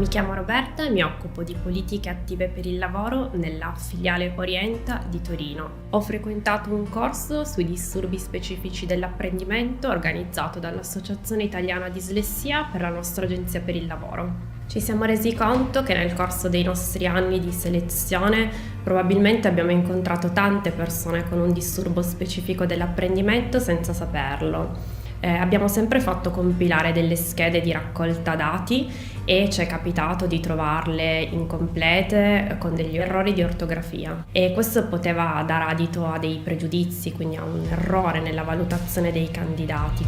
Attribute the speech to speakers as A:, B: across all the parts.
A: Mi chiamo Roberta e mi occupo di politiche attive per il lavoro nella filiale Orienta di Torino. Ho frequentato un corso sui disturbi specifici dell'apprendimento organizzato dall'Associazione Italiana Dislessia per la nostra Agenzia per il Lavoro. Ci siamo resi conto che nel corso dei nostri anni di selezione probabilmente abbiamo incontrato tante persone con un disturbo specifico dell'apprendimento senza saperlo. Abbiamo sempre fatto compilare delle schede di raccolta dati e ci è capitato di trovarle incomplete con degli errori di ortografia e questo poteva dar adito a dei pregiudizi, quindi a un errore nella valutazione dei candidati.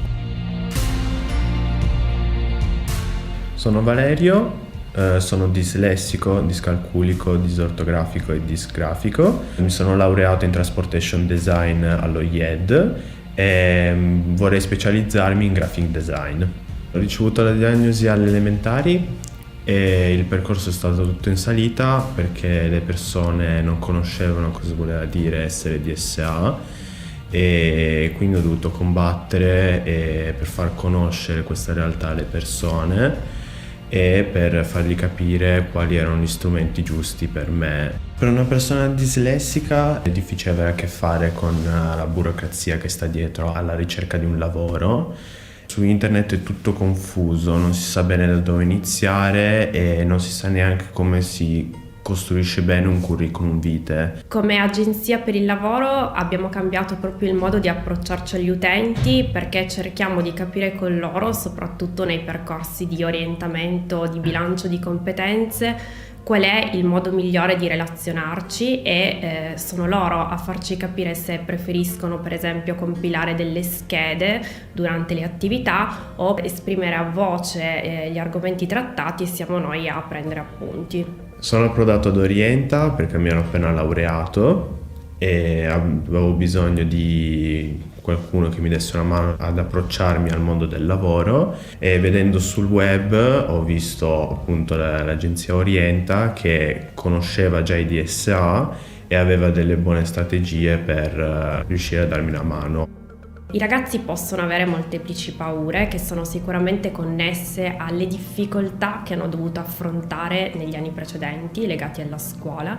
B: Sono Valerio, sono dislessico, discalculico, disortografico e disgrafico. Mi sono laureato in Transportation Design allo IED e vorrei specializzarmi in graphic design. Ho ricevuto la diagnosi alle elementari e il percorso è stato tutto in salita perché le persone non conoscevano cosa voleva dire essere DSA e quindi ho dovuto combattere per far conoscere questa realtà alle persone e per fargli capire quali erano gli strumenti giusti per me. Per una persona dislessica è difficile avere a che fare con la burocrazia che sta dietro alla ricerca di un lavoro. Su internet è tutto confuso, non si sa bene da dove iniziare e non si sa neanche come si costruisce bene un curriculum vitae.
A: Come agenzia per il lavoro abbiamo cambiato proprio il modo di approcciarci agli utenti perché cerchiamo di capire con loro, soprattutto nei percorsi di orientamento, di bilancio di competenze, qual è il modo migliore di relazionarci e sono loro a farci capire se preferiscono per esempio compilare delle schede durante le attività o esprimere a voce gli argomenti trattati e siamo noi a prendere appunti.
B: Sono approdato ad Orienta perché mi ero appena laureato e avevo bisogno di qualcuno che mi desse una mano ad approcciarmi al mondo del lavoro e vedendo sul web ho visto appunto l'agenzia Orienta che conosceva già i DSA e aveva delle buone strategie per riuscire a darmi una mano.
A: I ragazzi possono avere molteplici paure che sono sicuramente connesse alle difficoltà che hanno dovuto affrontare negli anni precedenti legati alla scuola,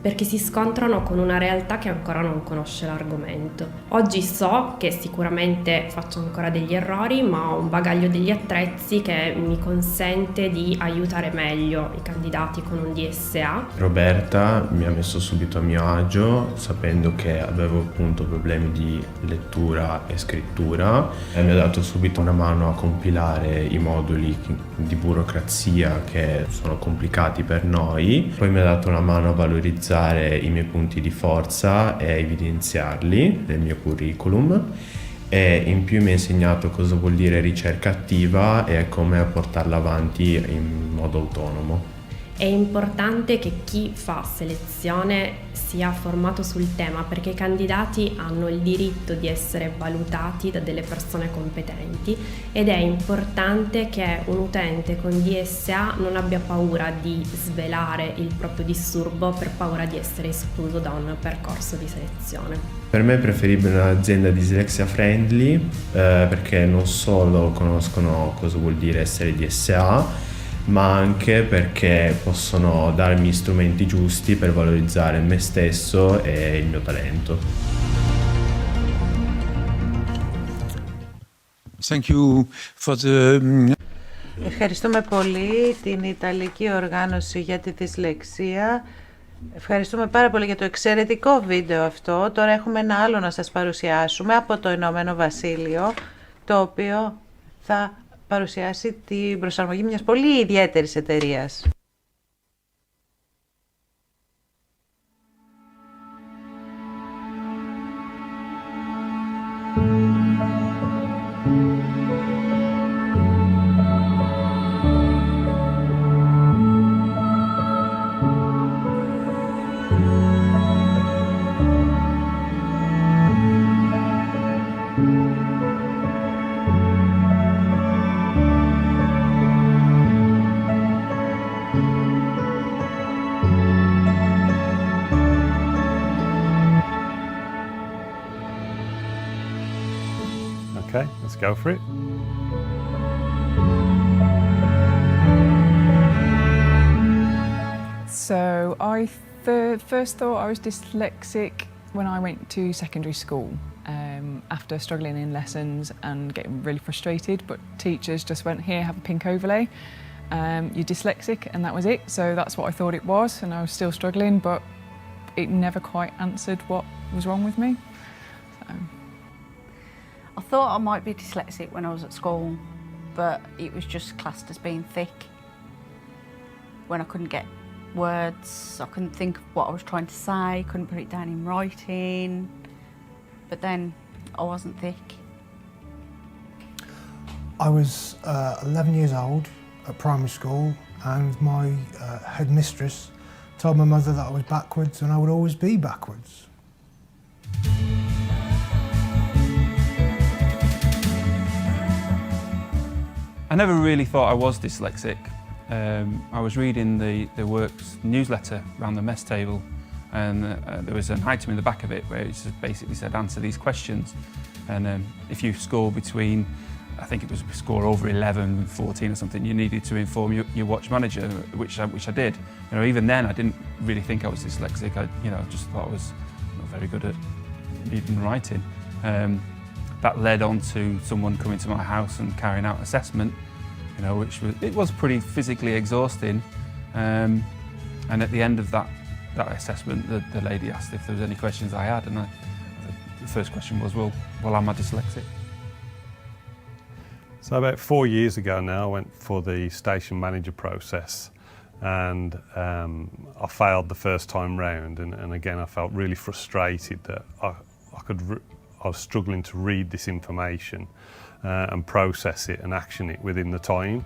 A: perché si scontrano con una realtà che ancora non conosce l'argomento. Oggi so che sicuramente faccio ancora degli errori, ma ho un bagaglio degli attrezzi che mi consente di aiutare meglio i candidati con un DSA.
B: Roberta mi ha messo subito a mio agio, sapendo che avevo appunto problemi di lettura e scrittura e mi ha dato subito una mano a compilare i moduli di burocrazia che sono complicati per noi, poi mi ha dato una mano a valorizzare i miei punti di forza e evidenziarli nel mio curriculum e in più mi ha insegnato cosa vuol dire ricerca attiva e come portarla avanti in modo autonomo.
A: È importante che chi fa selezione sia formato sul tema perché i candidati hanno il diritto di essere valutati da delle persone competenti ed è importante che un utente con DSA non abbia paura di svelare il proprio disturbo per paura di essere escluso da un percorso di selezione.
B: Per me è preferibile un'azienda dislexia friendly perché non solo conoscono cosa vuol dire essere DSA, ma anche perché possono darmi strumenti giusti per valorizzare me stesso e il mio talento.
C: Thank you for the...
D: Ευχαριστούμε πολύ την Ιταλική Οργάνωση για τη Δυσλεξία. Ευχαριστούμε πάρα πολύ για το εξαιρετικό βίντεο αυτό. Τώρα έχουμε ένα άλλο να σας παρουσιάσουμε από το Ηνωμένο Βασίλειο, το οποίο θα παρουσιάσει την προσαρμογή μιας πολύ ιδιαίτερης εταιρείας.
E: Okay, let's go for it.
F: So I first thought I was dyslexic when I went to secondary school. After struggling in lessons and getting really frustrated, but teachers just went, here, have a pink overlay. You're dyslexic, and that was it. So that's what I thought it was, and I was still struggling, but it never quite answered what was wrong with me. So.
G: I thought I might be dyslexic when I was at school, but it was just classed as being thick. When I couldn't get words, I couldn't think of what I was trying to say, couldn't put it down in writing, but then I wasn't thick.
H: I was 11 years old at primary school, and my headmistress told my mother that I was backwards and I would always be backwards.
I: I never really thought I was dyslexic. I was reading the works newsletter around the mess table, and there was an item in the back of it where it just basically said answer these questions, and if you score between, I think it was a score over 11 and 14 or something, you needed to inform your watch manager, which I did. You know, even then I didn't really think I was dyslexic. I just thought I was not very good at reading and writing. That led on to someone coming to my house and carrying out assessment, you know, it was pretty physically exhausting. And at the end of that assessment, the lady asked if there was any questions I had, and the first question was, well, am I dyslexic?
E: So about 4 years ago now, I went for the station manager process, and I failed the first time round, and again I felt really frustrated that I was struggling to read this information and process it and action it within the time.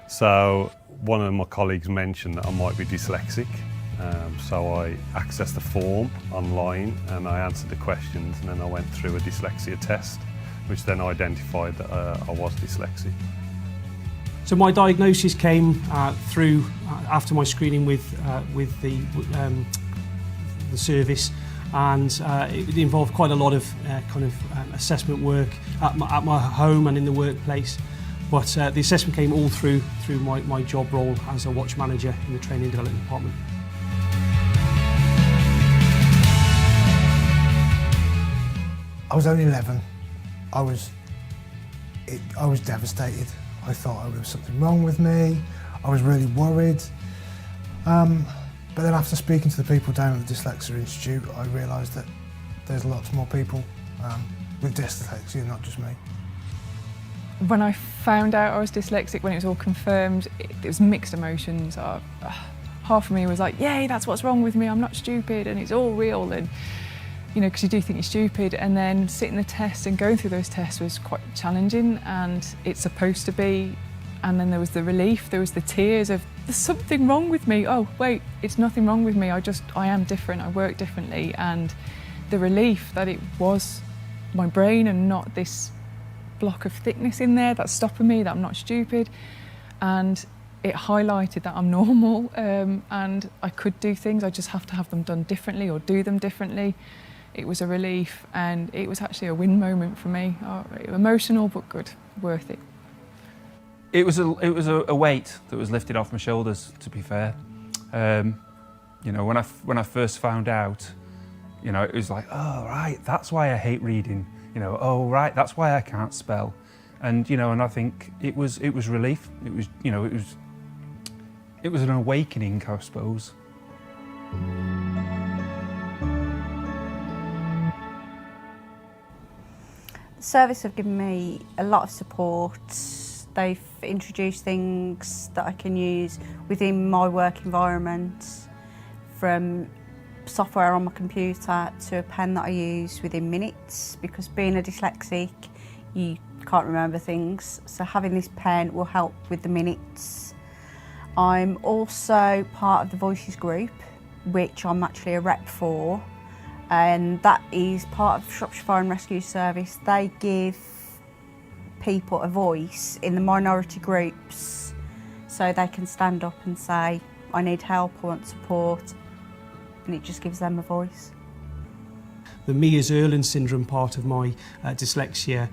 E: So one of my colleagues mentioned that I might be dyslexic, so I accessed the form online and I answered the questions, and then I went through a dyslexia test, which then identified that I was dyslexic.
J: So my diagnosis came through after my screening with the service, and it involved quite a lot of assessment work at my home and in the workplace. But the assessment came all through my job role as a watch manager in the training and development department.
H: I was only 11. I was devastated. I thought there was something wrong with me. I was really worried. But then after speaking to the people down at the Dyslexia Institute, I realised that there's lots more people with dyslexia, not just me.
F: When I found out I was dyslexic, when it was all confirmed, it was mixed emotions. Half of me was like, yay, that's what's wrong with me, I'm not stupid, and it's all real, and you know, because you do think you're stupid, and then sitting the test and going through those tests was quite challenging, and it's supposed to be. And then there was the relief, there was the tears of, there's something wrong with me. Oh, wait, it's nothing wrong with me. I am different, I work differently. And the relief that it was my brain and not this block of thickness in there that's stopping me, that I'm not stupid. And it highlighted that I'm normal, and I could do things, I just have to have them done differently or do them differently. It was a relief, and it was actually a win moment for me. Emotional, but good, worth it.
I: It was a weight that was lifted off my shoulders, to be fair. You know, when I first found out, you know, it was like, oh right, that's why I hate reading. You know, oh right, that's why I can't spell. And you know, and I think it was relief. It was, you know, it was an awakening, I suppose.
G: The service have given me a lot of support. They've introduced things that I can use within my work environment, from software on my computer to a pen that I use within minutes, because being a dyslexic, you can't remember things, so having this pen will help with the minutes. I'm also part of the Voices group, which I'm actually a rep for, and that is part of Shropshire Fire and Rescue Service. They give people a voice in the minority groups, so they can stand up and say, I need help, I want support, and it just gives them a voice.
J: the Mears-Erland syndrome part of my dyslexia,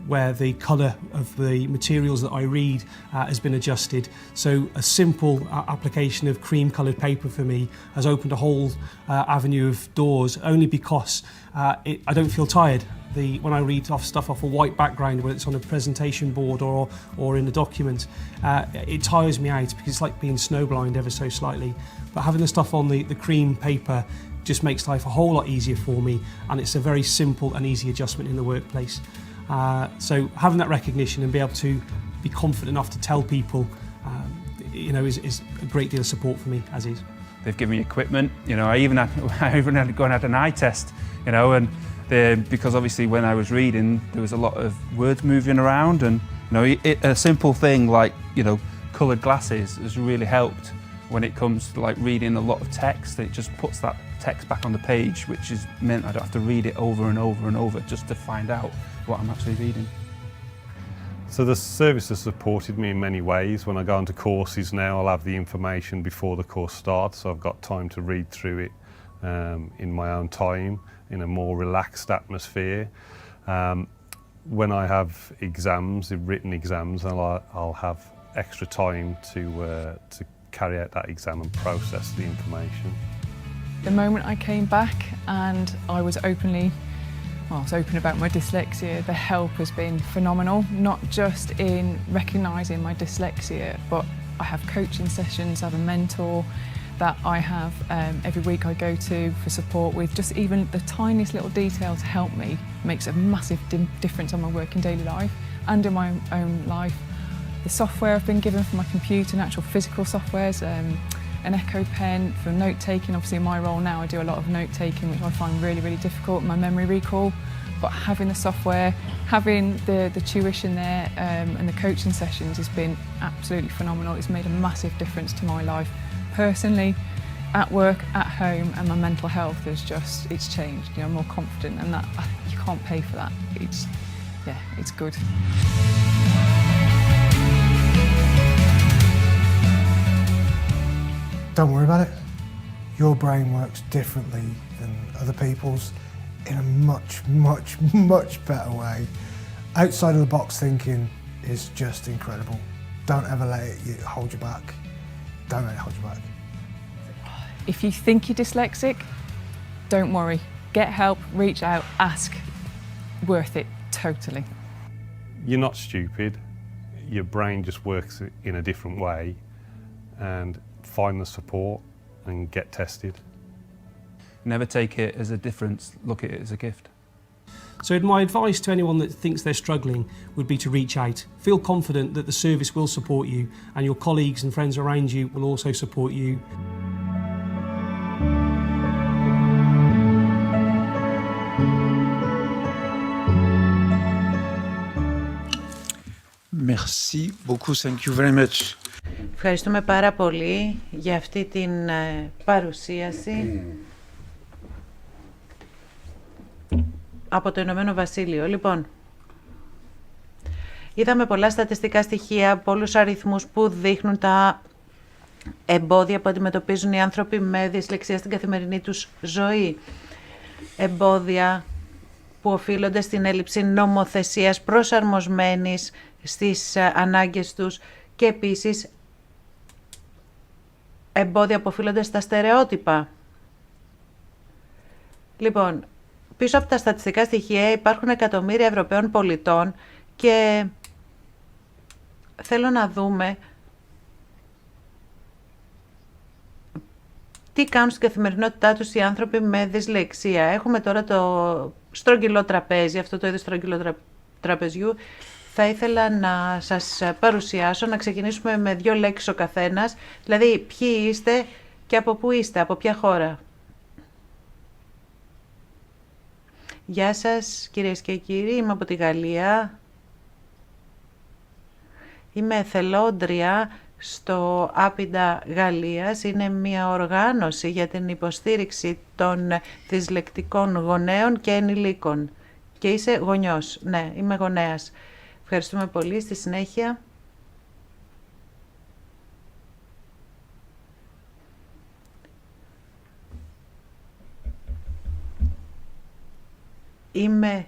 J: where the colour of the materials that I read has been adjusted. So a simple application of cream-coloured paper for me has opened a whole avenue of doors, only because I don't feel tired. When I read stuff off a white background, whether it's on a presentation board or in a document, it tires me out because it's like being snowblind ever so slightly. But having the stuff on the cream paper just makes life a whole lot easier for me, and it's a very simple and easy adjustment in the workplace. So having that recognition and be able to be confident enough to tell people, is a great deal of support for me, as is.
I: They've given me equipment. I even had to go and had an eye test. And because obviously when I was reading, there was a lot of words moving around, and a simple thing like coloured glasses has really helped when it comes to like reading a lot of text. It just puts that text back on the page, which has meant I don't have to read it over and over and over just to find out what I'm actually reading.
E: So the service has supported me in many ways. When I go onto courses now, I'll have the information before the course starts, so I've got time to read through it in my own time, in a more relaxed atmosphere. When I have exams, written exams, I'll have extra time to carry out that exam and process the information.
F: The moment I came back and I was open about my dyslexia, the help has been phenomenal, not just in recognising my dyslexia, but I have coaching sessions, I have a mentor that I have every week I go to for support with just even the tiniest little detail to help me makes a massive difference on my working daily life and in my own life. The software I've been given for my computer, and actual physical softwares, an Echo pen for note-taking. Obviously in my role now I do a lot of note-taking, which I find really, really difficult, my memory recall. But having the software, having the tuition there and the coaching sessions has been absolutely phenomenal. It's made a massive difference to my life. Personally, at work, at home, and my mental health it's changed. I'm more confident, and that you can't pay for that. It's good.
H: Don't worry about it. Your brain works differently than other people's in a much, much, much better way. Outside of the box thinking is just incredible. Don't ever let it hold you back. Don't let it hold you back.
F: If you think you're dyslexic, don't worry. Get help, reach out, ask. Worth it, totally.
E: You're not stupid. Your brain just works in a different way, and find the support and get tested.
I: Never take it as a difference, look at it as a gift.
J: So my advice to anyone that thinks they're struggling would be to reach out. Feel confident that the service will support you, and your colleagues and friends around you will also support you.
C: Merci beaucoup, thank you very much.
D: Ευχαριστούμε πάρα πολύ για αυτή την παρουσίαση από το Ηνωμένο Βασίλειο. Λοιπόν, είδαμε πολλά στατιστικά στοιχεία, πολλούς αριθμούς που δείχνουν τα εμπόδια που αντιμετωπίζουν οι άνθρωποι με δυσλεξία στην καθημερινή τους ζωή. Εμπόδια που οφείλονται στην έλλειψη νομοθεσίας προσαρμοσμένης στις ανάγκες τους και επίσης εμπόδια που οφείλονται στα στερεότυπα. Λοιπόν, πίσω από τα στατιστικά στοιχεία υπάρχουν εκατομμύρια Ευρωπαίων πολιτών και θέλω να δούμε τι κάνουν στην καθημερινότητά τους οι άνθρωποι με δυσλεξία. Έχουμε τώρα το στρογγυλό τραπέζι, αυτό το είδος στρογγυλό τραπεζιού. Θα ήθελα να σας παρουσιάσω, να ξεκινήσουμε με 2 λέξεις ο καθένας, δηλαδή ποιοι είστε και από πού είστε, από ποια χώρα. Γεια σας κυρίες και κύριοι, είμαι από τη Γαλλία. Είμαι εθελόντρια στο Άπιντα Γαλλίας. Είναι μια οργάνωση για την υποστήριξη των δυσλεκτικών γονέων και ενηλίκων. Και είσαι γονιός. Ναι, είμαι γονέας. Ευχαριστούμε πολύ. Στη συνέχεια. Είμαι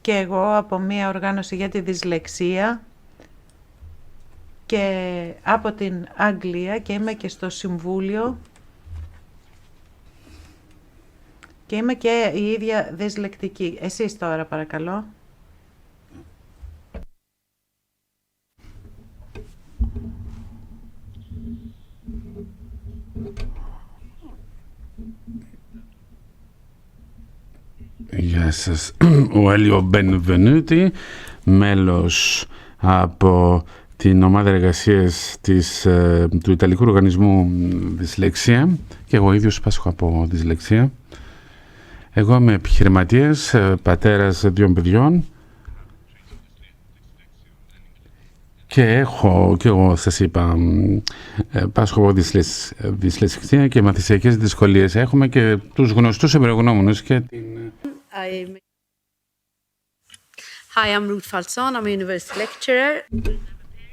D: και εγώ από μια οργάνωση για τη δυσλεξία και από την Αγγλία και είμαι και στο Συμβούλιο και είμαι και η ίδια δυσλεκτική. Εσείς τώρα παρακαλώ.
K: Γεια σας. Ο Έλιο Μπενβενούτη, μέλος από την ομάδα εργασίας του Ιταλικού Οργανισμού Δυσλεξία και εγώ ίδιος πάσχω από δυσλεξία. Εγώ είμαι επιχειρηματίας, πατέρας 2 παιδιών και έχω, και εγώ σας είπα, πάσχω από δυσλεξία και μαθησιακές δυσκολίες. Έχουμε και τους γνωστούς εμπειρογνώμονες και την...
L: Hi, I'm Ruth Falzon. I'm a university lecturer.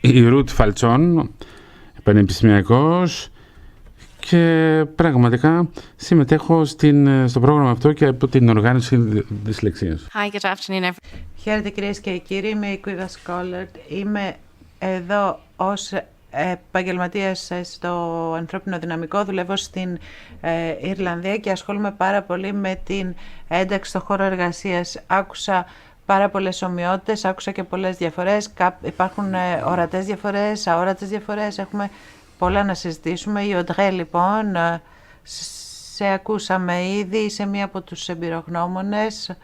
K: Η Ruth Falzon, πανεπιστημιακός, και πραγματικά συμμετέχω στο πρόγραμμα αυτό και από την οργάνωση δυσλεξίας.
L: Hi, good afternoon, everyone.
D: Χαίρετε κυρίες και κύριοι, είμαι η Quiva Scholar. Είμαι εδώ ως επαγγελματίας στο ανθρώπινο δυναμικό. Δουλεύω στην Ιρλανδία και ασχολούμαι πάρα πολύ με την ένταξη στο χώρο εργασίας. Άκουσα πάρα πολλές ομοιότητες, άκουσα και πολλές διαφορές. Υπάρχουν ορατές διαφορές, αόρατες διαφορές. Έχουμε πολλά να συζητήσουμε. Η Οντρέ, λοιπόν, σε ακούσαμε ήδη, σε μία από τους εμπειρογνώμονες.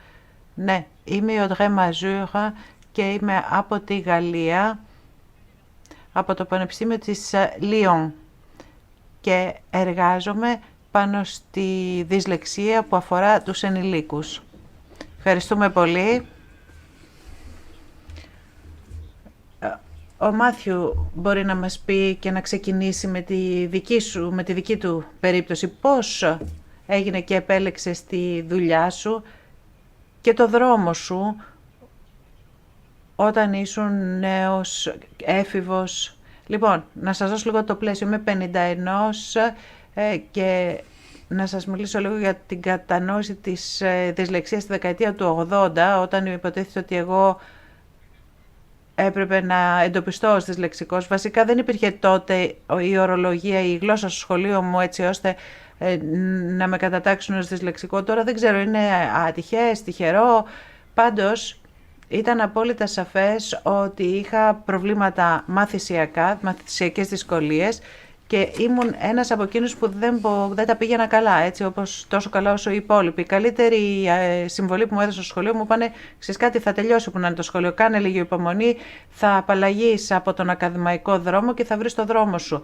D: Ναι, είμαι η Οντρέ Μαζούρα και είμαι από τη Γαλλία, από το Πανεπιστήμιο της Λιόν και εργάζομαι πάνω στη δυσλεξία που αφορά τους ενηλίκους. Ευχαριστούμε πολύ. Ο Μάθιου μπορεί να μας πει και να ξεκινήσει με τη δική του περίπτωση. Πώς έγινε και επέλεξες τη δουλειά σου και το δρόμο σου όταν ήσουν νέος έφηβος. Λοιπόν, να σας δώσω λίγο το πλαίσιο. Είμαι 51 και να σας μιλήσω λίγο για την κατανόηση της δυσλεξίας στη δεκαετία του 80, όταν υποτίθεται ότι εγώ έπρεπε να εντοπιστώ ως δυσλεξικός. Βασικά δεν υπήρχε τότε η ορολογία, η γλώσσα στο σχολείο μου έτσι ώστε να με κατατάξουν ως δυσλεξικό. Τώρα δεν ξέρω, είναι ατυχές, τυχερό. Πάντως ήταν απόλυτα σαφές ότι είχα προβλήματα μαθησιακές δυσκολίες και ήμουν ένας από εκείνους που δεν τα πήγαινα καλά, έτσι όπως τόσο καλά όσο οι υπόλοιποι. Η καλύτερη συμβολή που μου έδωσε στο σχολείο μου είπανε: ξέρεις κάτι, θα τελειώσει που να είναι το σχολείο, κάνε λίγη υπομονή, θα απαλλαγείς από τον ακαδημαϊκό δρόμο και θα βρεις το δρόμο σου.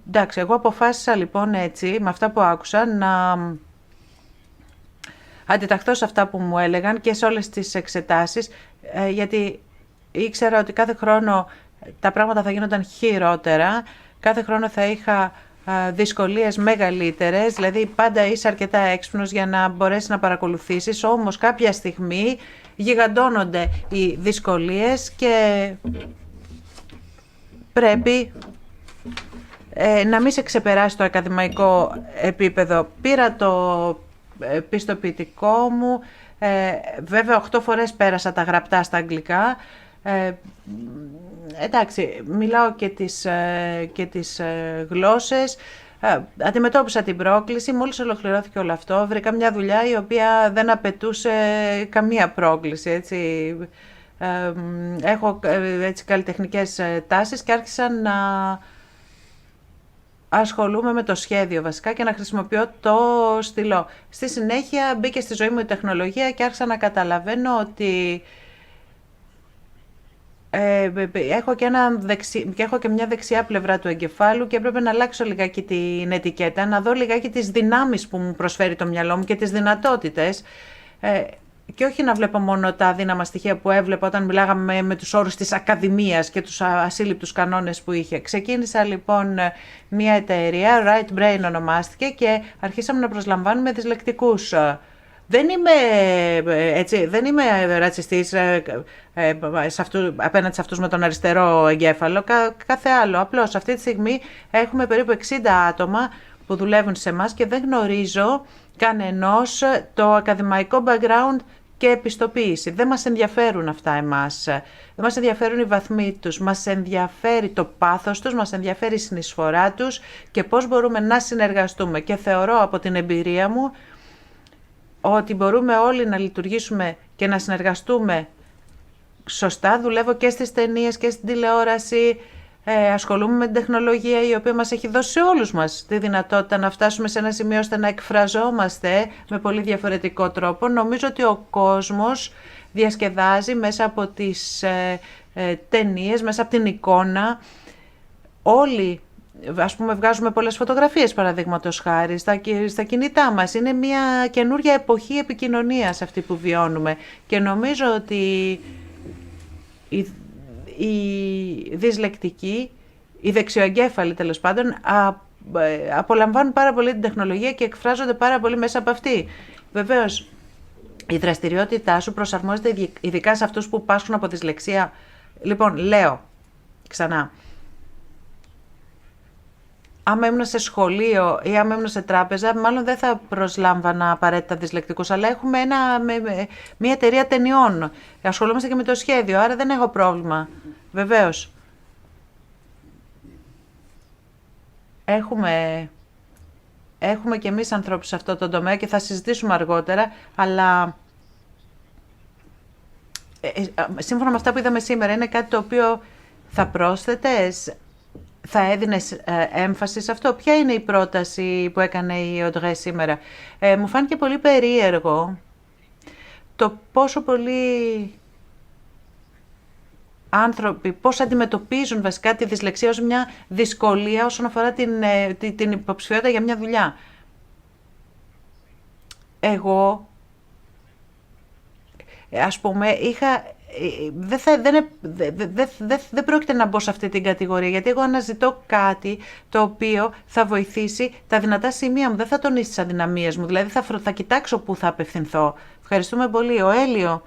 D: Εντάξει, εγώ αποφάσισα λοιπόν έτσι, με αυτά που άκουσα, να αντιταχθώ σε αυτά που μου έλεγαν και σε όλες τις εξετάσεις, γιατί ήξερα ότι κάθε χρόνο τα πράγματα θα γίνονταν χειρότερα, κάθε χρόνο θα είχα δυσκολίες μεγαλύτερες, δηλαδή πάντα είσαι αρκετά έξυπνος για να μπορέσεις να παρακολουθήσεις, όμως κάποια στιγμή γιγαντώνονται οι δυσκολίες και πρέπει να μην σε ξεπεράσει το ακαδημαϊκό επίπεδο. Πήρα το πιστοποιητικό μου, βέβαια 8 φορές πέρασα τα γραπτά στα αγγλικά. Εντάξει, μιλάω και τις γλώσσες, αντιμετώπισα την πρόκληση. Μόλις ολοκληρώθηκε όλο αυτό, βρήκα μια δουλειά η οποία δεν απαιτούσε καμία πρόκληση, έτσι. Έχω έτσι καλλιτεχνικές τάσεις και άρχισα να ασχολούμαι με το σχέδιο βασικά και να χρησιμοποιώ το στυλό. Στη συνέχεια μπήκε στη ζωή μου η τεχνολογία και άρχισα να καταλαβαίνω ότι έχω και μια δεξιά πλευρά του εγκεφάλου και έπρεπε να αλλάξω λιγάκι την ετικέτα, να δω λιγάκι τις δυνάμεις που μου προσφέρει το μυαλό μου και τις δυνατότητες και όχι να βλέπω μόνο τα αδύναμα στοιχεία που έβλεπα όταν μιλάγαμε με τους όρους της ακαδημίας και τους ασύλληπτους κανόνες που είχε. Ξεκίνησα λοιπόν μια εταιρεία, Right Brain ονομάστηκε, και αρχίσαμε να προσλαμβάνουμε δυσλεκτικούς. Δεν είμαι ρατσιστής απέναντι σε αυτούς με τον αριστερό εγκέφαλο, κάθε άλλο. Απλώς αυτή τη στιγμή έχουμε περίπου 60 άτομα που δουλεύουν σε εμάς και δεν γνωρίζω κανενός το ακαδημαϊκό background και επιστοποίηση. Δεν μας ενδιαφέρουν αυτά εμάς. Δεν μας ενδιαφέρουν οι βαθμοί τους. Μας ενδιαφέρει το πάθος τους, μας ενδιαφέρει η συνεισφορά τους και πώς μπορούμε να συνεργαστούμε. Και θεωρώ από την εμπειρία μου ότι μπορούμε όλοι να λειτουργήσουμε και να συνεργαστούμε σωστά. Δουλεύω και στις ταινίες και στην τηλεόραση. Ασχολούμαι με την τεχνολογία η οποία μας έχει δώσει σε όλους μας τη δυνατότητα να φτάσουμε σε ένα σημείο ώστε να εκφραζόμαστε με πολύ διαφορετικό τρόπο. Νομίζω ότι ο κόσμος διασκεδάζει μέσα από τις ταινίες, μέσα από την εικόνα. Όλοι, ας πούμε, βγάζουμε πολλές φωτογραφίες, παραδείγματος χάρη, στα κινητά μας. Είναι μια καινούρια εποχή επικοινωνίας αυτή που βιώνουμε και νομίζω ότι οι δυσλεκτικοί, οι δεξιοεγκέφαλοι τέλος πάντων, απολαμβάνουν πάρα πολύ την τεχνολογία και εκφράζονται πάρα πολύ μέσα από αυτή. Βεβαίως, η δραστηριότητά σου προσαρμόζεται ειδικά σε αυτούς που πάσχουν από δυσλεξία. Λοιπόν, λέω ξανά, άμα ήμουν σε σχολείο ή άμα ήμουν σε τράπεζα, μάλλον δεν θα προσλάμβανα απαραίτητα δυσλεκτικούς, αλλά έχουμε μια εταιρεία ταινιών. Ασχολούμαστε και με το σχέδιο, άρα δεν έχω πρόβλημα. Βεβαίως. Έχουμε και εμείς ανθρώπους σε αυτό το τομέα και θα συζητήσουμε αργότερα, αλλά σύμφωνα με αυτά που είδαμε σήμερα, είναι κάτι το οποίο θα πρόσθετες, θα έδινες έμφαση σε αυτό. Ποια είναι η πρόταση που έκανε η Οντρέ σήμερα? Μου φάνηκε πολύ περίεργο το πόσο πολλοί άνθρωποι, πώς αντιμετωπίζουν βασικά τη δυσλεξία ως μια δυσκολία όσον αφορά την υποψηφιότητα για μια δουλειά. Εγώ, ας πούμε, δεν πρόκειται να μπω σε αυτή την κατηγορία, γιατί εγώ αναζητώ κάτι το οποίο θα βοηθήσει τα δυνατά σημεία μου, δεν θα τονίσει τις αδυναμίες μου, δηλαδή θα κοιτάξω πού θα απευθυνθώ. Ευχαριστούμε πολύ. Ο Έλιο,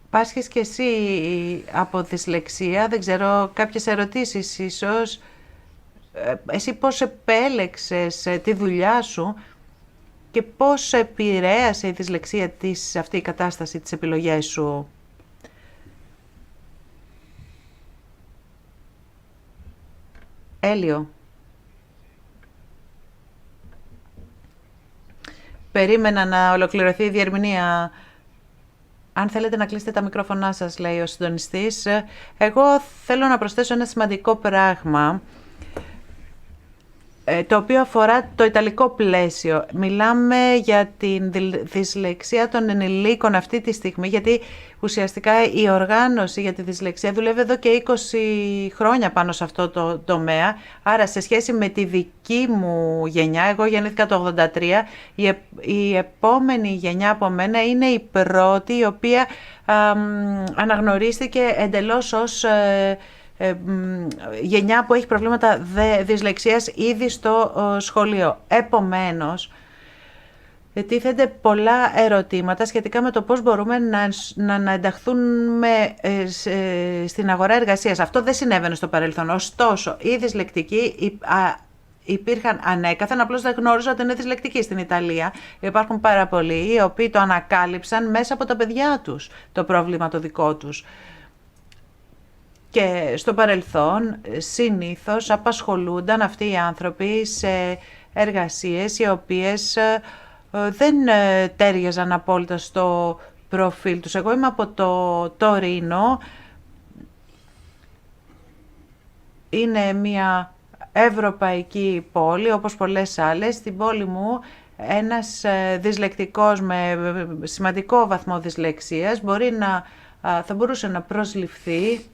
D: πάσχεις και εσύ από δυσλεξία, δεν ξέρω, κάποιες ερωτήσεις ίσως. Εσύ πώς επέλεξες τη δουλειά σου και πώς επηρέασε η δυσλεξία αυτή η κατάσταση, τις επιλογές σου? Έλιο. Περίμενα να ολοκληρωθεί η διερμηνία. Αν θέλετε να κλείσετε τα μικρόφωνά σας, λέει ο συντονιστής. Εγώ θέλω να προσθέσω ένα σημαντικό πράγμα, το οποίο αφορά το ιταλικό πλαίσιο. Μιλάμε για την δυσλεξία των ενηλίκων αυτή τη στιγμή, γιατί ουσιαστικά η οργάνωση για τη δυσλεξία δουλεύει εδώ και 20 χρόνια πάνω σε αυτό το τομέα. Άρα, σε σχέση με τη δική μου γενιά, εγώ γεννήθηκα το 1983, η επόμενη γενιά από μένα είναι η πρώτη η οποία αναγνωρίστηκε εντελώς ως γενιά που έχει προβλήματα δυσλεξίας ήδη στο σχολείο. Επομένως, τίθενται πολλά ερωτήματα σχετικά με το πώς μπορούμε να ενταχθούμε στην αγορά εργασίας. Αυτό δεν συνέβαινε στο παρελθόν. Ωστόσο, οι δυσλεκτικοί υπήρχαν ανέκαθεν, απλώς δεν γνώριζα ότι είναι δυσλεκτικοί στην Ιταλία. Υπάρχουν πάρα πολλοί οι οποίοι το ανακάλυψαν μέσα από τα παιδιά τους, το πρόβλημα το δικό τους. Και στο παρελθόν συνήθως απασχολούνταν αυτοί οι άνθρωποι σε εργασίες οι οποίες δεν τέριαζαν απόλυτα στο προφίλ τους. Εγώ είμαι από το Τωρίνο. Είναι μια ευρωπαϊκή πόλη, όπως πολλές άλλες. Στην πόλη μου ένας δυσλεκτικός με σημαντικό βαθμό δυσλεξίας θα μπορούσε να προσληφθεί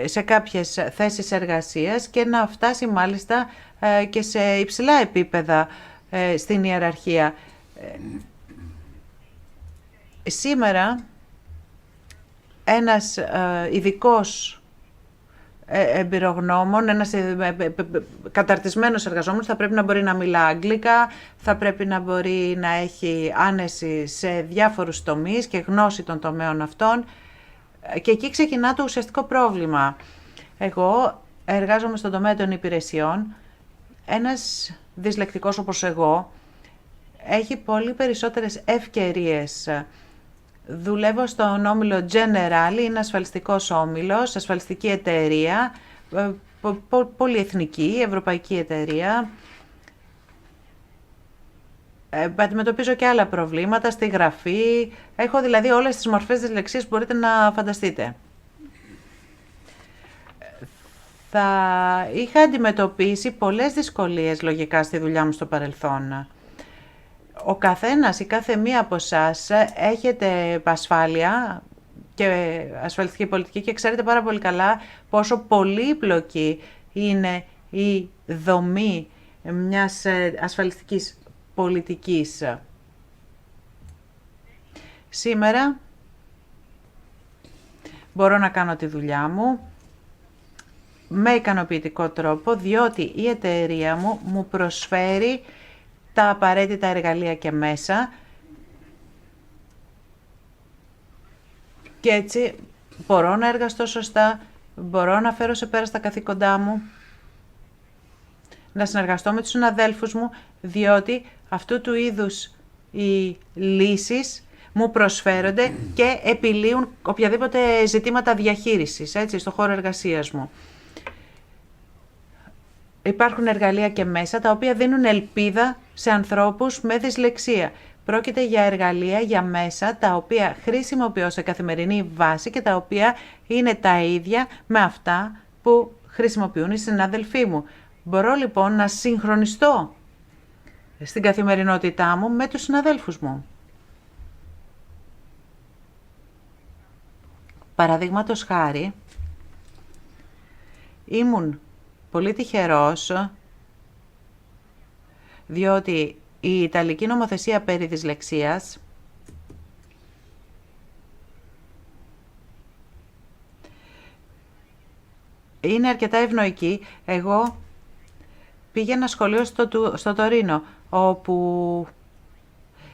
D: σε κάποιες θέσεις εργασίας και να φτάσει μάλιστα και σε υψηλά επίπεδα στην ιεραρχία. Σήμερα ένας ειδικός εμπειρογνώμων, ένας καταρτισμένος εργαζόμενος θα πρέπει να μπορεί να μιλά αγγλικά, θα πρέπει να μπορεί να έχει άνεση σε διάφορους τομείς και γνώση των τομέων αυτών. Και εκεί ξεκινά το ουσιαστικό πρόβλημα. Εγώ εργάζομαι στον τομέα των υπηρεσιών. Ένας δυσλεκτικός όπως εγώ έχει πολύ περισσότερες ευκαιρίες. Δουλεύω στον όμιλο Generali, είναι ασφαλιστικός όμιλος, ασφαλιστική εταιρεία, πολυεθνική, ευρωπαϊκή εταιρεία. Αντιμετωπίζω και άλλα προβλήματα στη γραφή. Έχω δηλαδή όλες τις μορφές δυσλεξίας που μπορείτε να φανταστείτε. Θα είχα αντιμετωπίσει πολλές δυσκολίες λογικά στη δουλειά μου στο παρελθόν. Ο καθένας ή κάθε μία από εσάς έχετε ασφάλεια και ασφαλιστική πολιτική και ξέρετε πάρα πολύ καλά πόσο πολύπλοκη είναι η δομή μιας ασφαλιστικής πολιτικής. Σήμερα μπορώ να κάνω τη δουλειά μου με ικανοποιητικό τρόπο, διότι η εταιρεία μου προσφέρει τα απαραίτητα εργαλεία και μέσα και έτσι μπορώ να εργαστώ σωστά, μπορώ να φέρω σε πέρα στα καθήκοντά μου, να συνεργαστώ με τους συναδέλφους μου, διότι αυτού του είδους οι λύσεις μου προσφέρονται και επιλύουν οποιαδήποτε ζητήματα διαχείρισης, έτσι, στο χώρο εργασίας μου. Υπάρχουν εργαλεία και μέσα τα οποία δίνουν ελπίδα σε ανθρώπους με δυσλεξία. Πρόκειται για εργαλεία, για μέσα, τα οποία χρησιμοποιώ σε καθημερινή βάση και τα οποία είναι τα ίδια με αυτά που χρησιμοποιούν οι συνάδελφοί μου. Μπορώ λοιπόν να συγχρονιστώ στην καθημερινότητά μου με τους συναδέλφους μου. Παραδείγματος χάρη, ήμουν πολύ τυχερός, διότι η Ιταλική νομοθεσία περί δυσλεξίας είναι αρκετά ευνοϊκή. Εγώ πήγαινα σχολείο στο Τωρίνο, όπου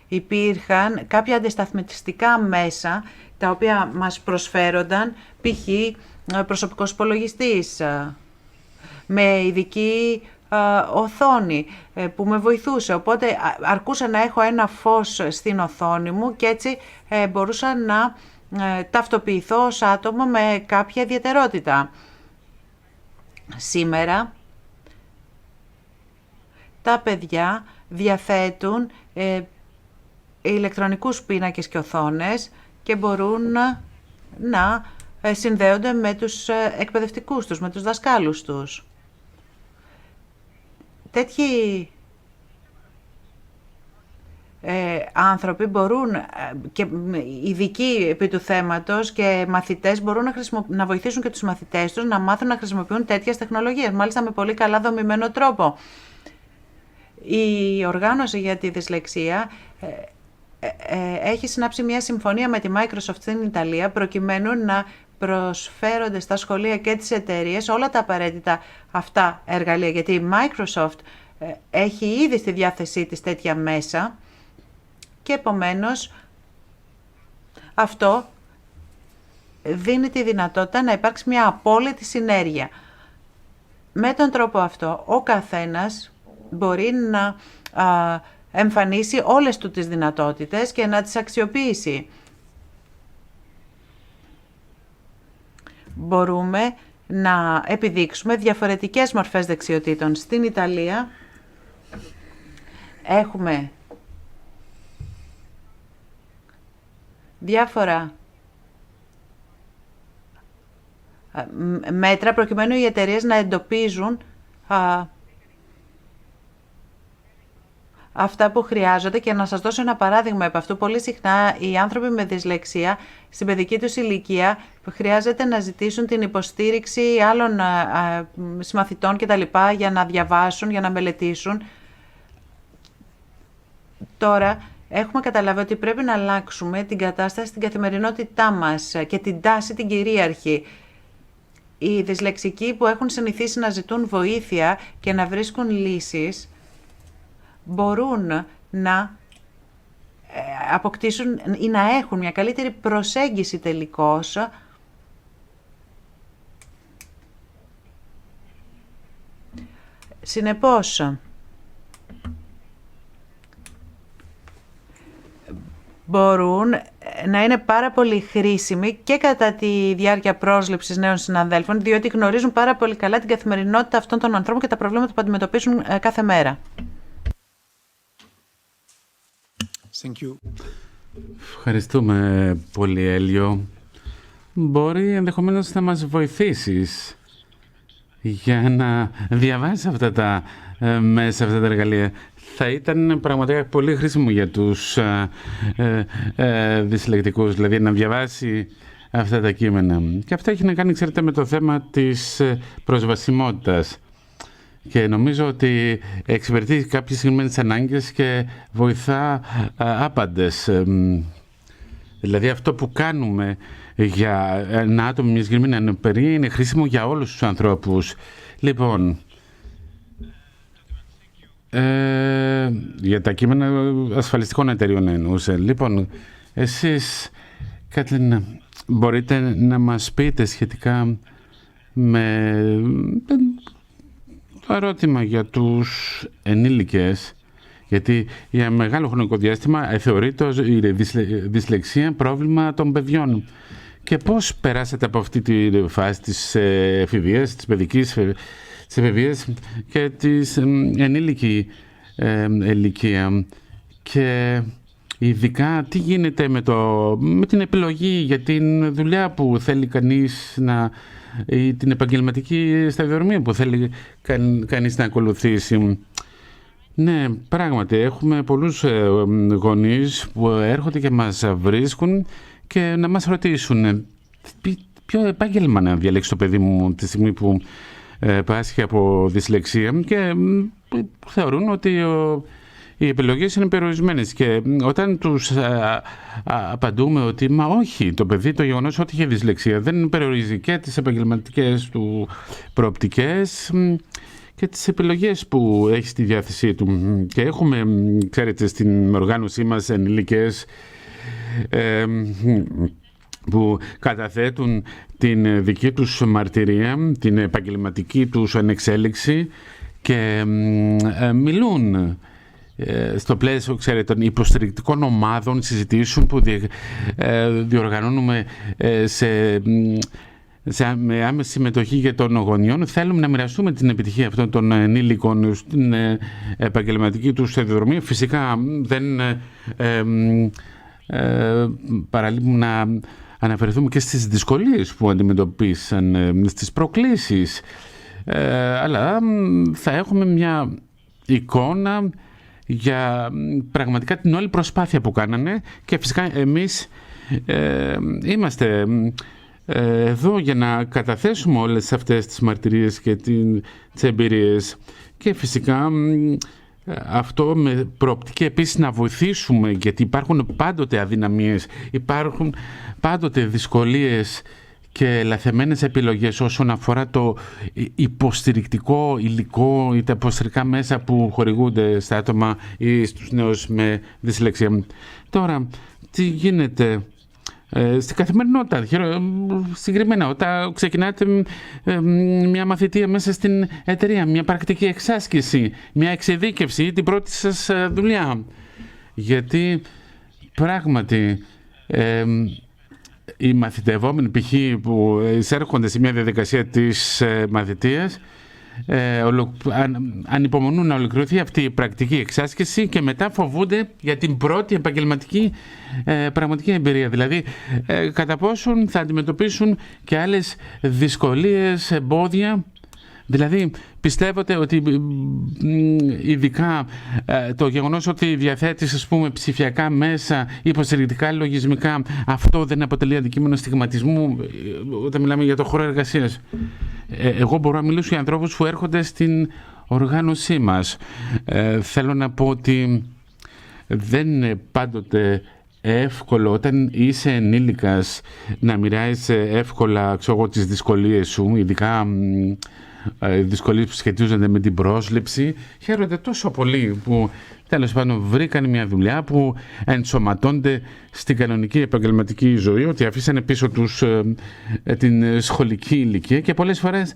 D: υπήρχαν κάποια αντισταθμιστικά μέσα τα οποία μας προσφέρονταν, π.χ. προσωπικός υπολογιστής, με ειδική οθόνη που με βοηθούσε. Οπότε αρκούσε να έχω ένα φως στην οθόνη μου και έτσι μπορούσα να ταυτοποιηθώ ως άτομο με κάποια ιδιαιτερότητα. Σήμερα τα παιδιά διαθέτουν ηλεκτρονικούς πίνακες και οθόνες και μπορούν να συνδέονται με τους εκπαιδευτικούς τους, με τους δασκάλους τους. Τέτοιοι άνθρωποι μπορούν, και ειδικοί επί του θέματος και μαθητές, μπορούν να βοηθήσουν και τους μαθητές τους να μάθουν να χρησιμοποιούν τέτοιες τεχνολογίες, μάλιστα με πολύ καλά δομημένο τρόπο. Η οργάνωση για τη δυσλεξία έχει συνάψει μια συμφωνία με τη Microsoft στην Ιταλία προκειμένου να προσφέρονται στα σχολεία και τις εταιρείες όλα τα απαραίτητα αυτά εργαλεία, γιατί η Microsoft έχει ήδη στη διάθεσή της τέτοια μέσα και επομένως αυτό δίνει τη δυνατότητα να υπάρξει μια απόλυτη συνέργεια. Με τον τρόπο αυτό ο καθένας μπορεί να εμφανίσει όλες του τις δυνατότητες και να τις αξιοποιήσει. Μπορούμε να επιδείξουμε διαφορετικές μορφές δεξιοτήτων. Στην Ιταλία έχουμε διάφορα μέτρα προκειμένου οι εταιρείες να εντοπίζουν αυτά που χρειάζονται και να σας δώσω ένα παράδειγμα από αυτού. Πολύ συχνά οι άνθρωποι με δυσλεξία στην παιδική τους ηλικία χρειάζεται να ζητήσουν την υποστήριξη άλλων συμμαθητών κτλ. Για να διαβάσουν, για να μελετήσουν. Τώρα έχουμε καταλάβει ότι πρέπει να αλλάξουμε την κατάσταση στην καθημερινότητά μας και την τάση την κυρίαρχη. Οι δυσλεξικοί που έχουν συνηθίσει να ζητούν βοήθεια και να βρίσκουν λύσεις μπορούν να αποκτήσουν ή να έχουν μια καλύτερη προσέγγιση τελικώς Συνεπώς, μπορούν να είναι πάρα πολύ χρήσιμοι και κατά τη διάρκεια πρόσληψης νέων συναδέλφων, διότι γνωρίζουν πάρα πολύ καλά την καθημερινότητα αυτών των ανθρώπων και τα προβλήματα που αντιμετωπίζουν κάθε μέρα.
C: Thank you.
K: Ευχαριστούμε πολύ, Έλιο. Μπορεί ενδεχομένως να μας βοηθήσεις για να διαβάσεις αυτά τα μέσα, αυτά τα εργαλεία. Θα ήταν πραγματικά πολύ χρήσιμο για τους δυσλεκτικούς, δηλαδή να διαβάσει αυτά τα κείμενα. Και αυτό έχει να κάνει, ξέρετε, με το θέμα της προσβασιμότητας. Και νομίζω ότι εξυπηρετεί κάποιες συγκεκριμένες ανάγκες και βοηθά άπαντες. Δηλαδή αυτό που κάνουμε για ένα άτομο μια συγκεκριμένη αναπηρία είναι χρήσιμο για όλους τους ανθρώπους. Λοιπόν, για τα κείμενα ασφαλιστικών εταιριών εννοούσε. Λοιπόν, εσείς, Κάτλιν, μπορείτε να μας πείτε σχετικά με το ερώτημα για τους ενήλικες, γιατί για μεγάλο χρονικό διάστημα θεωρείται η δυσλεξία πρόβλημα των παιδιών. Και πώς περάσατε από αυτή τη φάση της εφηβείας, της παιδικής εφηβείας και της ενήλικη ηλικία, και ειδικά τι γίνεται με την επιλογή για την δουλειά που θέλει κανείς ή την επαγγελματική σταδιοδρομία που θέλει κανείς να ακολουθήσει. Ναι, πράγματι, έχουμε πολλούς γονείς που έρχονται και μας βρίσκουν και να μας ρωτήσουν ποιο επάγγελμα να διαλέξει το παιδί μου τη στιγμή που πάσχει από δυσλεξία, και θεωρούν ότι οι επιλογές είναι περιορισμένες. Και όταν τους απαντούμε ότι μα όχι, το παιδί, το γεγονός ότι έχει δυσλεξία δεν περιορίζει και τις επαγγελματικές του προοπτικές και τις επιλογές που έχει στη διάθεσή του. Και έχουμε, ξέρετε, στην οργάνωσή μας ενήλικες που καταθέτουν την δική τους μαρτυρία, την επαγγελματική τους ανεξέλιξη και μιλούν στο πλαίσιο, ξέρετε, των υποστηρικτικών ομάδων, συζητήσεων που διοργανώνουμε με άμεση συμμετοχή για των γονιών. Θέλουμε να μοιραστούμε την επιτυχία αυτών των ενήλικων στην επαγγελματική τους σταδιοδρομία. Φυσικά δεν παραλείπουμε να αναφερθούμε και στις δυσκολίες που αντιμετωπίσαν, στις προκλήσεις, αλλά θα έχουμε μια εικόνα για πραγματικά την όλη προσπάθεια που κάνανε, και φυσικά εμείς είμαστε εδώ για να καταθέσουμε όλες αυτές τις μαρτυρίες και τις εμπειρίες, και φυσικά αυτό με προοπτική επίσης να βοηθήσουμε, γιατί υπάρχουν πάντοτε αδυναμίες, υπάρχουν πάντοτε δυσκολίες και λαθεμένες επιλογές όσον αφορά το υποστηρικτικό υλικό ή τα υποστηρικτικά μέσα που χορηγούνται στα άτομα ή στους νέους με δυσλεξία. Τώρα, τι γίνεται στην καθημερινότητα, συγκεκριμένα όταν ξεκινάτε μια μαθητεία μέσα στην εταιρεία, μια πρακτική εξάσκηση, μια εξειδίκευση ή την πρώτη σας δουλειά? Γιατί πράγματι οι μαθητευόμενοι π.χ. που εισέρχονται σε μια διαδικασία της μαθητείας ανυπομονούν να ολοκληρωθεί αυτή η πρακτική εξάσκηση και μετά φοβούνται για την πρώτη επαγγελματική πραγματική εμπειρία. Δηλαδή κατά πόσον θα αντιμετωπίσουν και άλλες δυσκολίες, εμπόδια. Δηλαδή πιστεύετε ότι ειδικά το γεγονός ότι διαθέτεις, ας πούμε, ψηφιακά μέσα, υποστηρικτικά λογισμικά, αυτό δεν αποτελεί αντικείμενο στιγματισμού όταν μιλάμε για το χώρο εργασίας? Εγώ μπορώ να μιλήσω για ανθρώπους που έρχονται στην οργάνωσή μας. Θέλω να πω ότι δεν είναι πάντοτε εύκολο όταν είσαι ενήλικας να μοιράζεσαι εύκολα, τις δυσκολίες σου, ειδικά δυσκολίες που σχετίζονται με την πρόσληψη. Χαίρονται τόσο πολύ που τέλος πάντων βρήκαν μια δουλειά, που ενσωματώνται στην κανονική επαγγελματική ζωή, ότι αφήσανε πίσω τους την σχολική ηλικία, και πολλές φορές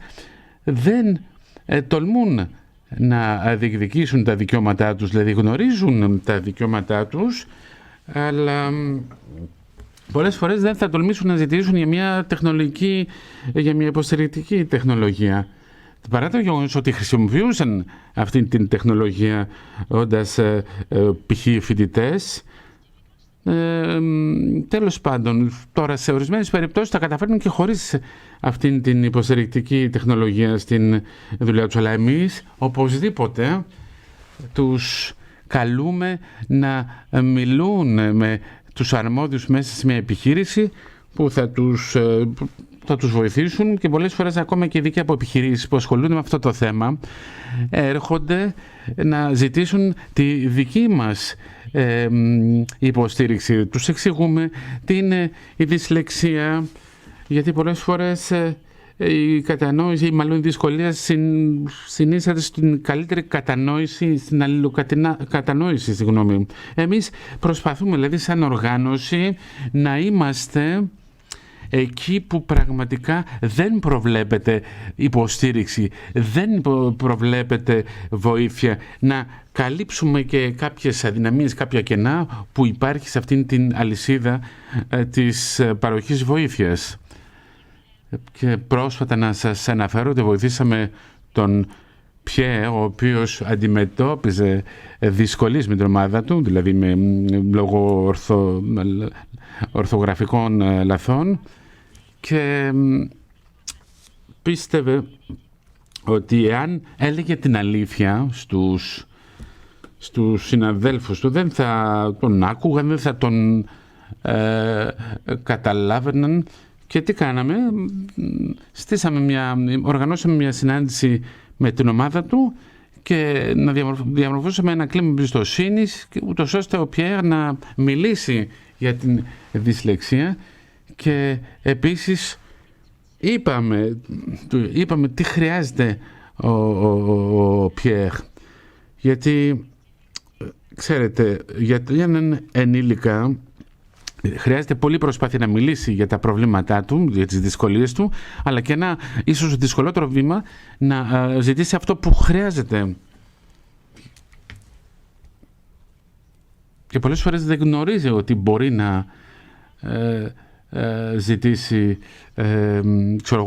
K: δεν τολμούν να διεκδικήσουν τα δικαιώματά τους, δηλαδή γνωρίζουν τα δικαιώματά τους, αλλά πολλές φορές δεν θα τολμήσουν να ζητήσουν για μια τεχνολογική, για μια υποστηρικτική τεχνολογία. Παρά το γεγονός ότι χρησιμοποιούσαν αυτή την τεχνολογία όντας π.χ. φοιτητές, τέλος πάντων, τώρα σε ορισμένες περιπτώσεις τα καταφέρνουν και χωρίς αυτήν την υποστηρικτική τεχνολογία στην δουλειά τους. Αλλά εμείς οπωσδήποτε τους καλούμε να μιλούν με τους αρμόδιους μέσα σε μια επιχείρηση που θα τους βοηθήσουν, και πολλές φορές ακόμα και ειδικοί από επιχειρήσεις που ασχολούνται με αυτό το θέμα έρχονται να ζητήσουν τη δική μας υποστήριξη. Τους εξηγούμε τι είναι η δυσλεξία, γιατί πολλές φορές η κατανόηση ή μάλλον η δυσκολία συνίσταται στην καλύτερη κατανόηση, στην αλληλοκατανόηση, συγγνώμη. Εμείς προσπαθούμε δηλαδή σαν οργάνωση να είμαστε εκεί που πραγματικά δεν προβλέπεται υποστήριξη, δεν προβλέπεται βοήθεια, να καλύψουμε και κάποιες αδυναμίες, κάποια κενά που υπάρχει σε αυτήν την αλυσίδα της παροχής βοήθειας. Και πρόσφατα να σας αναφέρω ότι βοηθήσαμε τον Πιέ, ο οποίος αντιμετώπιζε δυσκολίες με την ομάδα του, δηλαδή λόγω ορθογραφικών λαθών, και πίστευε ότι εάν έλεγε την αλήθεια στους συναδέλφους του, δεν θα τον άκουγαν, δεν θα τον καταλάβαιναν. Και τι κάναμε? Οργανώσαμε μια συνάντηση με την ομάδα του και να διαμορφώσουμε ένα κλίμα εμπιστοσύνης, ούτως ώστε ο Πιέρ να μιλήσει για την δυσλεξία. Και επίσης είπαμε τι χρειάζεται ο Πιέρ, γιατί ξέρετε, για έναν ενήλικα χρειάζεται πολύ προσπάθεια να μιλήσει για τα προβλήματά του, για τις δυσκολίες του, αλλά και ένα ίσως δυσκολότερο βήμα να ζητήσει αυτό που χρειάζεται. Και πολλές φορές δεν γνωρίζει ότι μπορεί να ζητήσει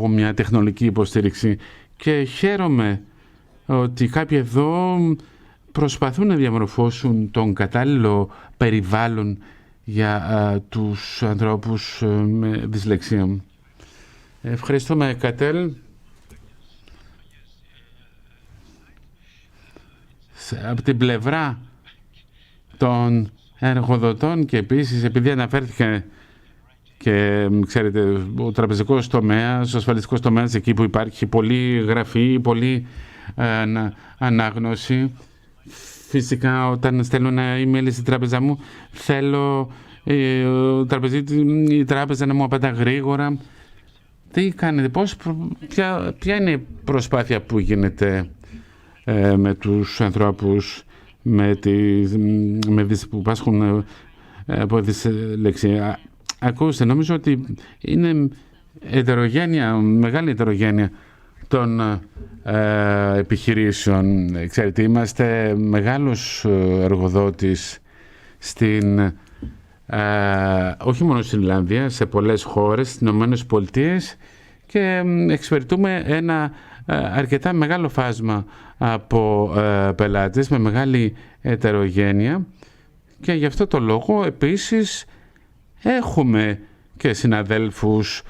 K: μια τεχνολογική υποστήριξη. Και χαίρομαι ότι κάποιοι εδώ προσπαθούν να διαμορφώσουν τον κατάλληλο περιβάλλον για τους ανθρώπους με δυσλεξία. Ευχαριστούμε, Κατέλ. Από την πλευρά των εργοδοτών, και επίσης επειδή αναφέρθηκε και ξέρετε ο τραπεζικός τομέας, ο ασφαλιστικός τομέας, εκεί που υπάρχει πολλή γραφή, πολλή ανάγνωση. Φυσικά όταν στέλνω ένα email στην τράπεζα μου, θέλω η τράπεζα να μου απαντά γρήγορα. Τι κάνετε, ποια είναι η προσπάθεια που γίνεται με τους ανθρώπους που πάσχουν από δυσλεξία? Ακούστε, νομίζω ότι είναι μεγάλη ετερογένεια των επιχειρήσεων. Ξέρετε, είμαστε μεγάλος εργοδότης όχι μόνο στην Ιρλανδία, σε πολλές χώρες, στις Ηνωμένες Πολιτείες, και εξυπηρετούμε ένα αρκετά μεγάλο φάσμα από πελάτες με μεγάλη ετερογένεια, και γι' αυτό το λόγο επίσης έχουμε και συναδέλφους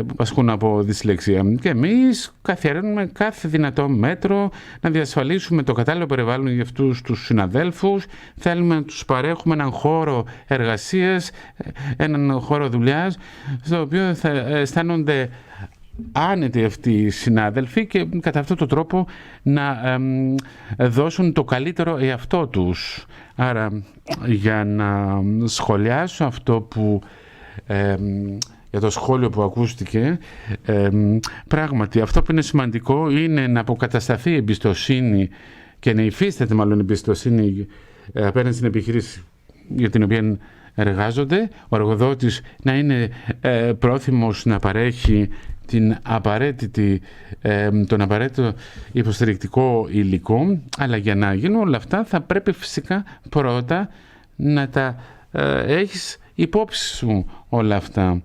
K: που ασχολούν από δυσλεξία. Και εμείς καθιερώνουμε κάθε δυνατό μέτρο να διασφαλίσουμε το κατάλληλο περιβάλλον για αυτούς τους συναδέλφους. Θέλουμε να τους παρέχουμε έναν χώρο εργασίας, έναν χώρο δουλειάς, στο οποίο θα αισθάνονται άνετοι αυτοί οι συνάδελφοι, και κατά αυτόν τον τρόπο να δώσουν το καλύτερο εαυτό τους. Άρα, για να σχολιάσω αυτό που για το σχόλιο που ακούστηκε, πράγματι αυτό που είναι σημαντικό είναι να αποκατασταθεί η εμπιστοσύνη, και να υφίσταται μάλλον εμπιστοσύνη απέναντι στην επιχείρηση για την οποία εργάζονται, ο εργοδότης να είναι πρόθυμος να παρέχει τον απαραίτητο υποστηρικτικό υλικό, αλλά για να γίνουν όλα αυτά θα πρέπει φυσικά πρώτα να τα έχεις υπόψη σου όλα αυτά.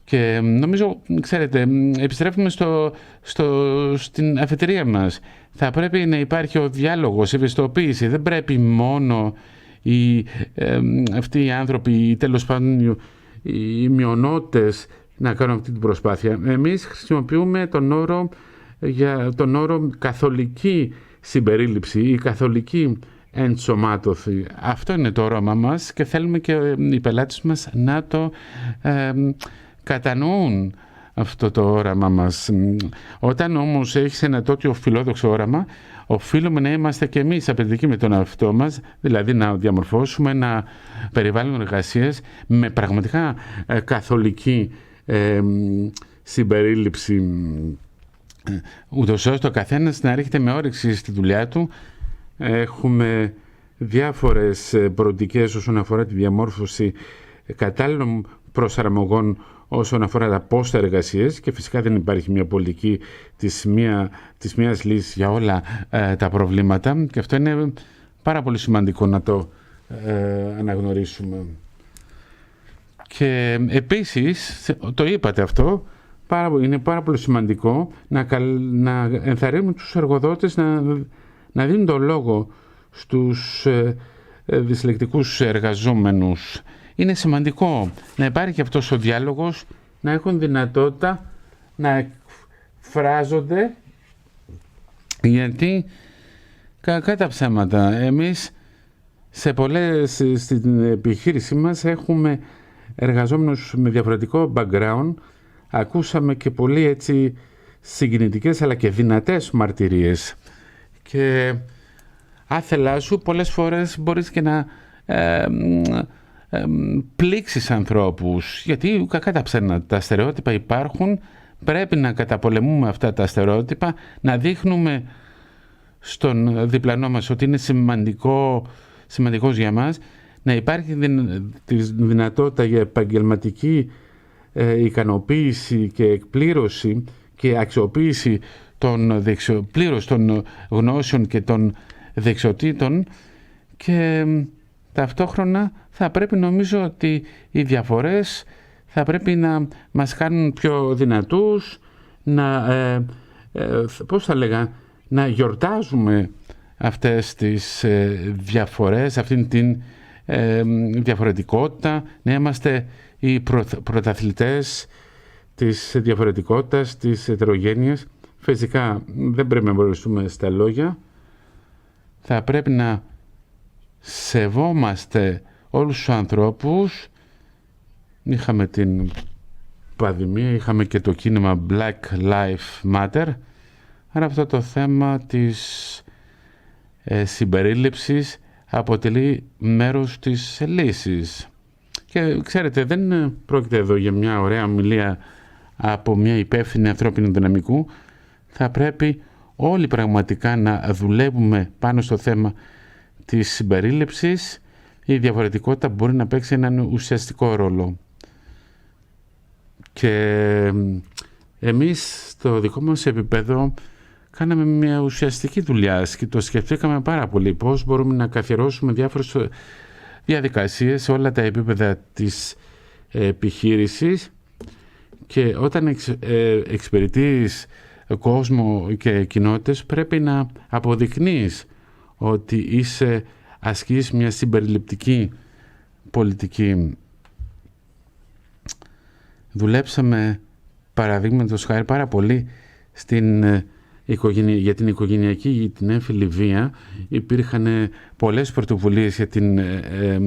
K: Και νομίζω, ξέρετε, επιστρέφουμε στην αφετηρία μας. Θα πρέπει να υπάρχει ο διάλογος, η ευαισθητοποίηση. Δεν πρέπει μόνο αυτοί οι άνθρωποι, ή τέλος πάντων οι μειονότητες, να κάνουν αυτή την προσπάθεια. Εμείς χρησιμοποιούμε τον όρο καθολική συμπερίληψη ή καθολική ενσωμάτωση. Αυτό είναι το όραμα μας και θέλουμε και οι πελάτες μας να το κατανοούν αυτό το όραμα μας. Όταν όμως έχεις ένα τέτοιο φιλόδοξο όραμα, οφείλουμε να είμαστε και εμείς απαιτητικοί με τον εαυτό μας, δηλαδή να διαμορφώσουμε ένα περιβάλλον εργασίας με πραγματικά καθολική συμπερίληψη, ούτως ώστε ο καθένας να έρχεται με όρεξη στη δουλειά του. Έχουμε διάφορες προοπτικές όσον αφορά τη διαμόρφωση κατάλληλων προσαρμογών όσον αφορά τα πόστα εργασίες, και φυσικά δεν υπάρχει μια πολιτική της μιας λύσης για όλα τα προβλήματα, και αυτό είναι πάρα πολύ σημαντικό να το αναγνωρίσουμε. Και επίσης, το είπατε αυτό, είναι πάρα πολύ σημαντικό να ενθαρρύνουμε τους εργοδότες να δίνουν το λόγο στους δυσλεκτικούς εργαζόμενους. Είναι σημαντικό να υπάρχει αυτός ο διάλογος, να έχουν δυνατότητα να εκφράζονται, γιατί κακά τα ψέματα. Εμείς στην επιχείρησή μας έχουμε εργαζόμενους με διαφορετικό background. Ακούσαμε και πολύ έτσι συγκινητικές αλλά και δυνατές μαρτυρίες, και άθελά σου πολλές φορές μπορείς και να πλήξεις ανθρώπους, γιατί κακά τα ψέματα, τα στερεότυπα υπάρχουν, πρέπει να καταπολεμούμε αυτά τα στερεότυπα, να δείχνουμε στον διπλανό μας ότι είναι σημαντικός για μας, να υπάρχει δυνατότητα για επαγγελματική ικανοποίηση και εκπλήρωση και αξιοποίηση πλήρως των γνώσεων και των δεξιοτήτων, και ταυτόχρονα θα πρέπει, νομίζω ότι οι διαφορές θα πρέπει να μας κάνουν πιο δυνατούς, να γιορτάζουμε αυτές τις διαφορές, αυτήν την διαφορετικότητα, να είμαστε οι πρωταθλητές της διαφορετικότητας, της ετερογένειας. Φυσικά δεν πρέπει να μπορέσουμε στα λόγια, θα πρέπει να σεβόμαστε όλους τους ανθρώπους. Είχαμε την πανδημία, είχαμε και το κίνημα Black Lives Matter, άρα αυτό το θέμα της συμπερίληψης αποτελεί μέρος της λύσης. Και ξέρετε, δεν πρόκειται εδώ για μια ωραία ομιλία από μια υπεύθυνη ανθρώπινου δυναμικού. Θα πρέπει όλοι πραγματικά να δουλεύουμε πάνω στο θέμα της συμπερίληψης. Η διαφορετικότητα μπορεί να παίξει έναν ουσιαστικό ρόλο. Και εμείς στο δικό μας επίπεδο κάναμε μια ουσιαστική δουλειά και το σκεφτήκαμε πάρα πολύ πώς μπορούμε να καθιερώσουμε διάφορες διαδικασίες σε όλα τα επίπεδα της επιχείρησης, και όταν εξυπηρετείς κόσμο και κοινότητες πρέπει να αποδεικνύεις ότι ασκείς μια συμπεριληπτική πολιτική. Δουλέψαμε παραδείγματος χάρη πάρα πολύ για την οικογενειακή, για την έμφυλη βία. Υπήρχαν πολλές πρωτοβουλίες για την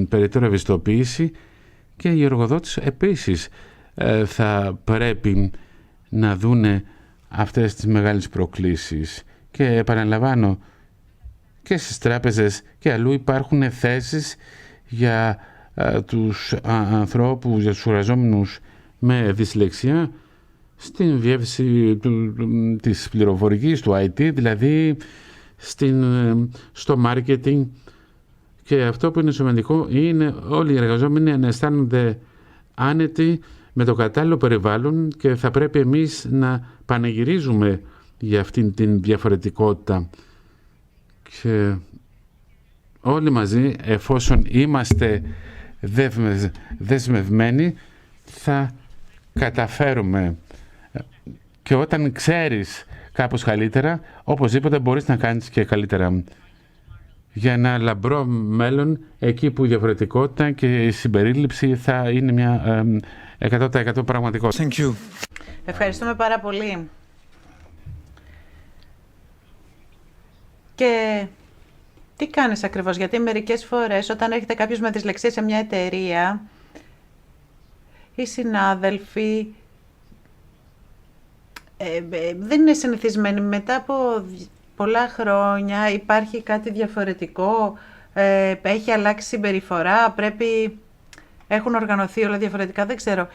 K: περαιτέρω ευαισθητοποίηση, και οι εργοδότες επίσης θα πρέπει να δούνε αυτές τις μεγάλες προκλήσεις. Και επαναλαμβάνω, και στις τράπεζες και αλλού υπάρχουν θέσεις για τους ανθρώπους, για τους εργαζόμενους με δυσλεξία, στην διεύθυνση της πληροφορικής, του IT, δηλαδή στο marketing Και αυτό που είναι σημαντικό είναι όλοι οι εργαζόμενοι να αισθάνονται άνετοι με το κατάλληλο περιβάλλον και θα πρέπει εμείς να πανηγυρίζουμε για αυτήν την διαφορετικότητα. Και όλοι μαζί, εφόσον είμαστε δεσμευμένοι, θα καταφέρουμε. Και όταν ξέρεις κάπως καλύτερα, οπωσδήποτε μπορείς να κάνεις και καλύτερα. Για ένα λαμπρό μέλλον, εκεί που η διαφορετικότητα και η συμπερίληψη θα είναι μια 100% πραγματικότητα.
C: Thank you.
D: Ευχαριστούμε πάρα πολύ. Και τι κάνεις ακριβώς, γιατί μερικές φορές όταν έρχεται κάποιος με δυσλεξία σε μια εταιρεία, οι συνάδελφοι δεν είναι συνηθισμένοι. Μετά από πολλά χρόνια υπάρχει κάτι διαφορετικό, έχει αλλάξει συμπεριφορά, έχουν οργανωθεί όλα διαφορετικά, δεν ξέρω.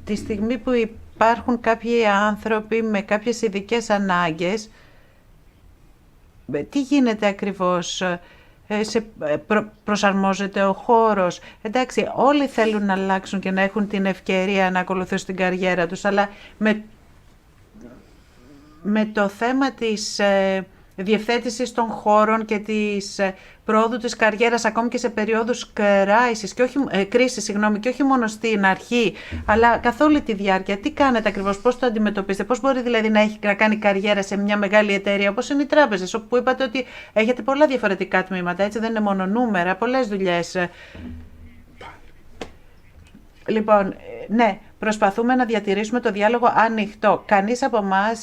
D: Τη στιγμή που υπάρχουν κάποιοι άνθρωποι με κάποιες ειδικές ανάγκες, τι γίνεται ακριβώς, προσαρμόζεται ο χώρος. Εντάξει, όλοι θέλουν να αλλάξουν και να έχουν την ευκαιρία να ακολουθήσουν την καριέρα τους, αλλά με το θέμα της διευθέτησης των χώρων και της πρόοδου της καριέρας ακόμη και σε περίοδους κρίσης και όχι μόνο στην αρχή αλλά καθ' όλη τη διάρκεια. Τι κάνετε ακριβώς, πώς το αντιμετωπίσετε, πώς μπορεί δηλαδή να κάνει καριέρα σε μια μεγάλη εταιρεία όπως είναι οι τράπεζες, όπου είπατε ότι έχετε πολλά διαφορετικά τμήματα, έτσι δεν είναι μόνο νούμερα, πολλές δουλειές. Λοιπόν, ναι, προσπαθούμε να διατηρήσουμε το διάλογο ανοιχτό. Κανείς από εμάς